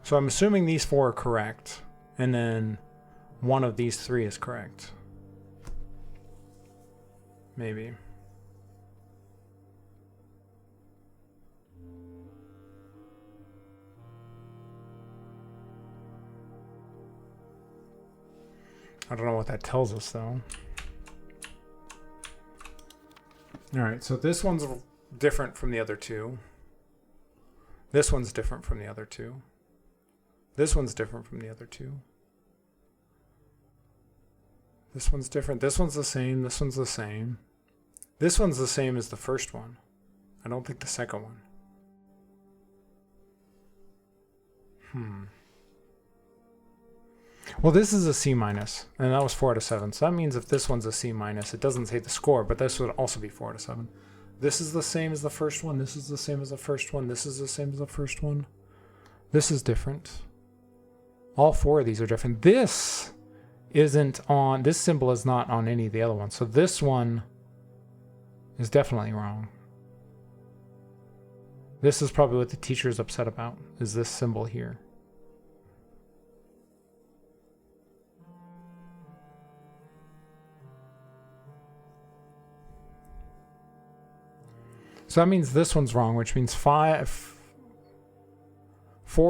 A: So I'm assuming these four are correct, and then one of these three is correct. Maybe. I don't know what that tells us though. Alright, so this one's different from the other two. This one's different from the other two. This one's different from the other two. This one's different. This one's the same. This one's the same. This one's the same as the first one. I don't think the second one. Well, this is a C minus, and that was 4 out of 7. So that means if this one's a C minus, it doesn't say the score, but this would also be 4 out of 7. This is the same as the first one. This is the same as the first one. This is the same as the first one. This is different. All four of these are different. This isn't on, this symbol is not on any of the other ones. So this one is definitely wrong. This is probably what the teacher is upset about, is this symbol here. So that means this one's wrong, which means 4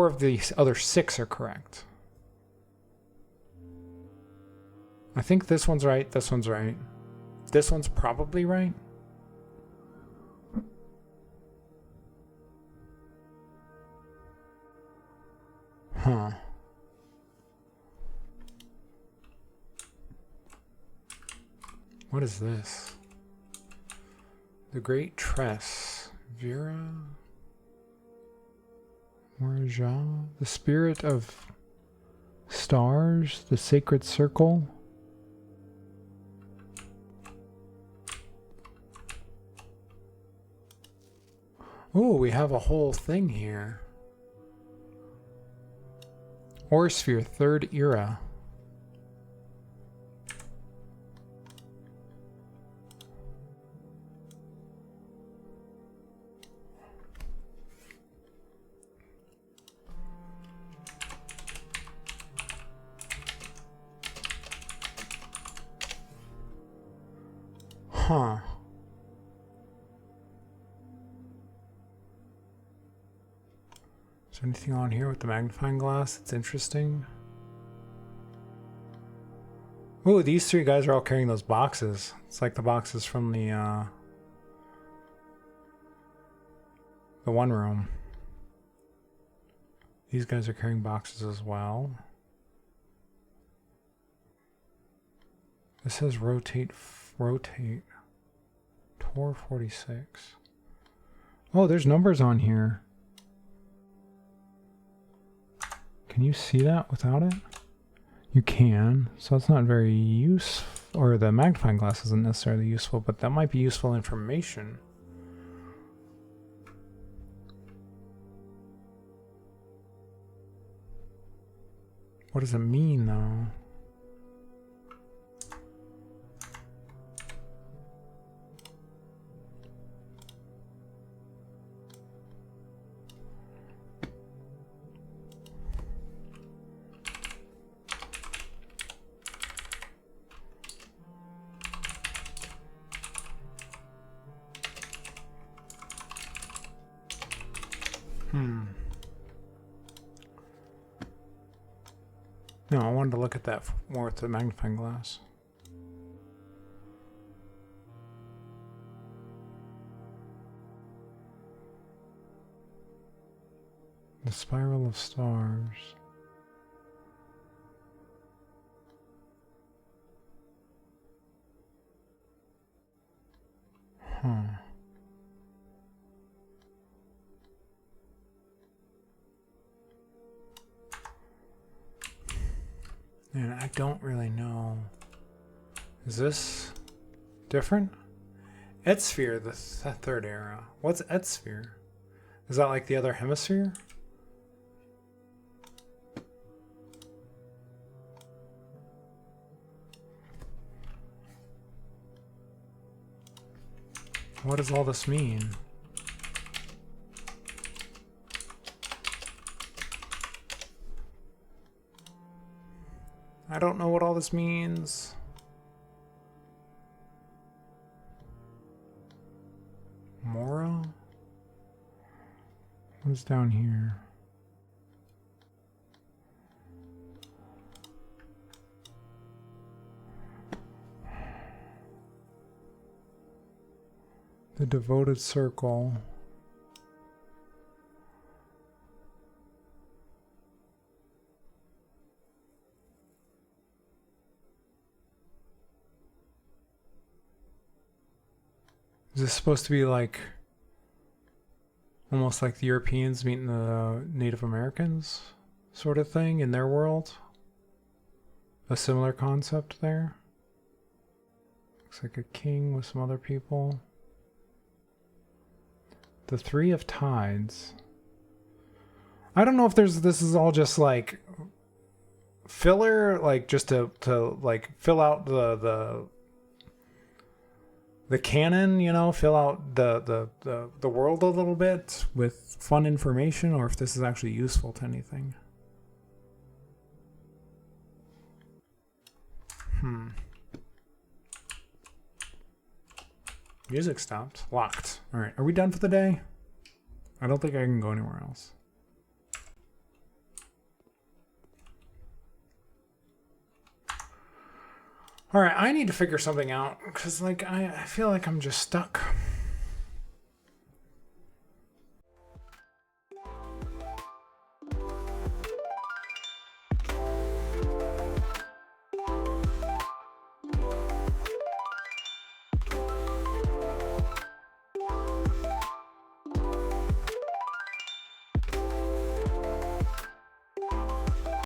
A: of the other 6 are correct. I think this one's right, this one's right. This one's probably right. Huh. What is this? The Great Tress. Vera? Moraja? The Spirit of Stars? The Sacred Circle? Oh, we have a whole thing here. Orsphere, 3rd era. Huh. Is there anything on here with the magnifying glass that's interesting? Ooh, these 3 guys are all carrying those boxes. It's like the boxes from the one room. These guys are carrying boxes as well. This says rotate. Tor 46. Oh, there's numbers on here. Can you see that without it? You can, so it's not very useful, or the magnifying glass isn't necessarily useful, but that might be useful information. What does it mean though? No, I wanted to look at that more with the magnifying glass. The spiral of stars. And I don't really know. Is this different? Edsphere, the third era. What's Edsphere? Is that like the other hemisphere? What does all this mean? I don't know what all this means. Mora? What's down here? The devoted circle. Is this supposed to be like almost like the Europeans meeting the Native Americans sort of thing in their world? A similar concept there? Looks like a king with some other people. The Three of Tides. I don't know if this is all just like filler, like just to like fill out the canon, you know, fill out the world a little bit with fun information, or if this is actually useful to anything. Music stopped. Locked. All right. Are we done for the day? I don't think I can go anywhere else. All right. I need to figure something out because, like, I feel like I'm just stuck.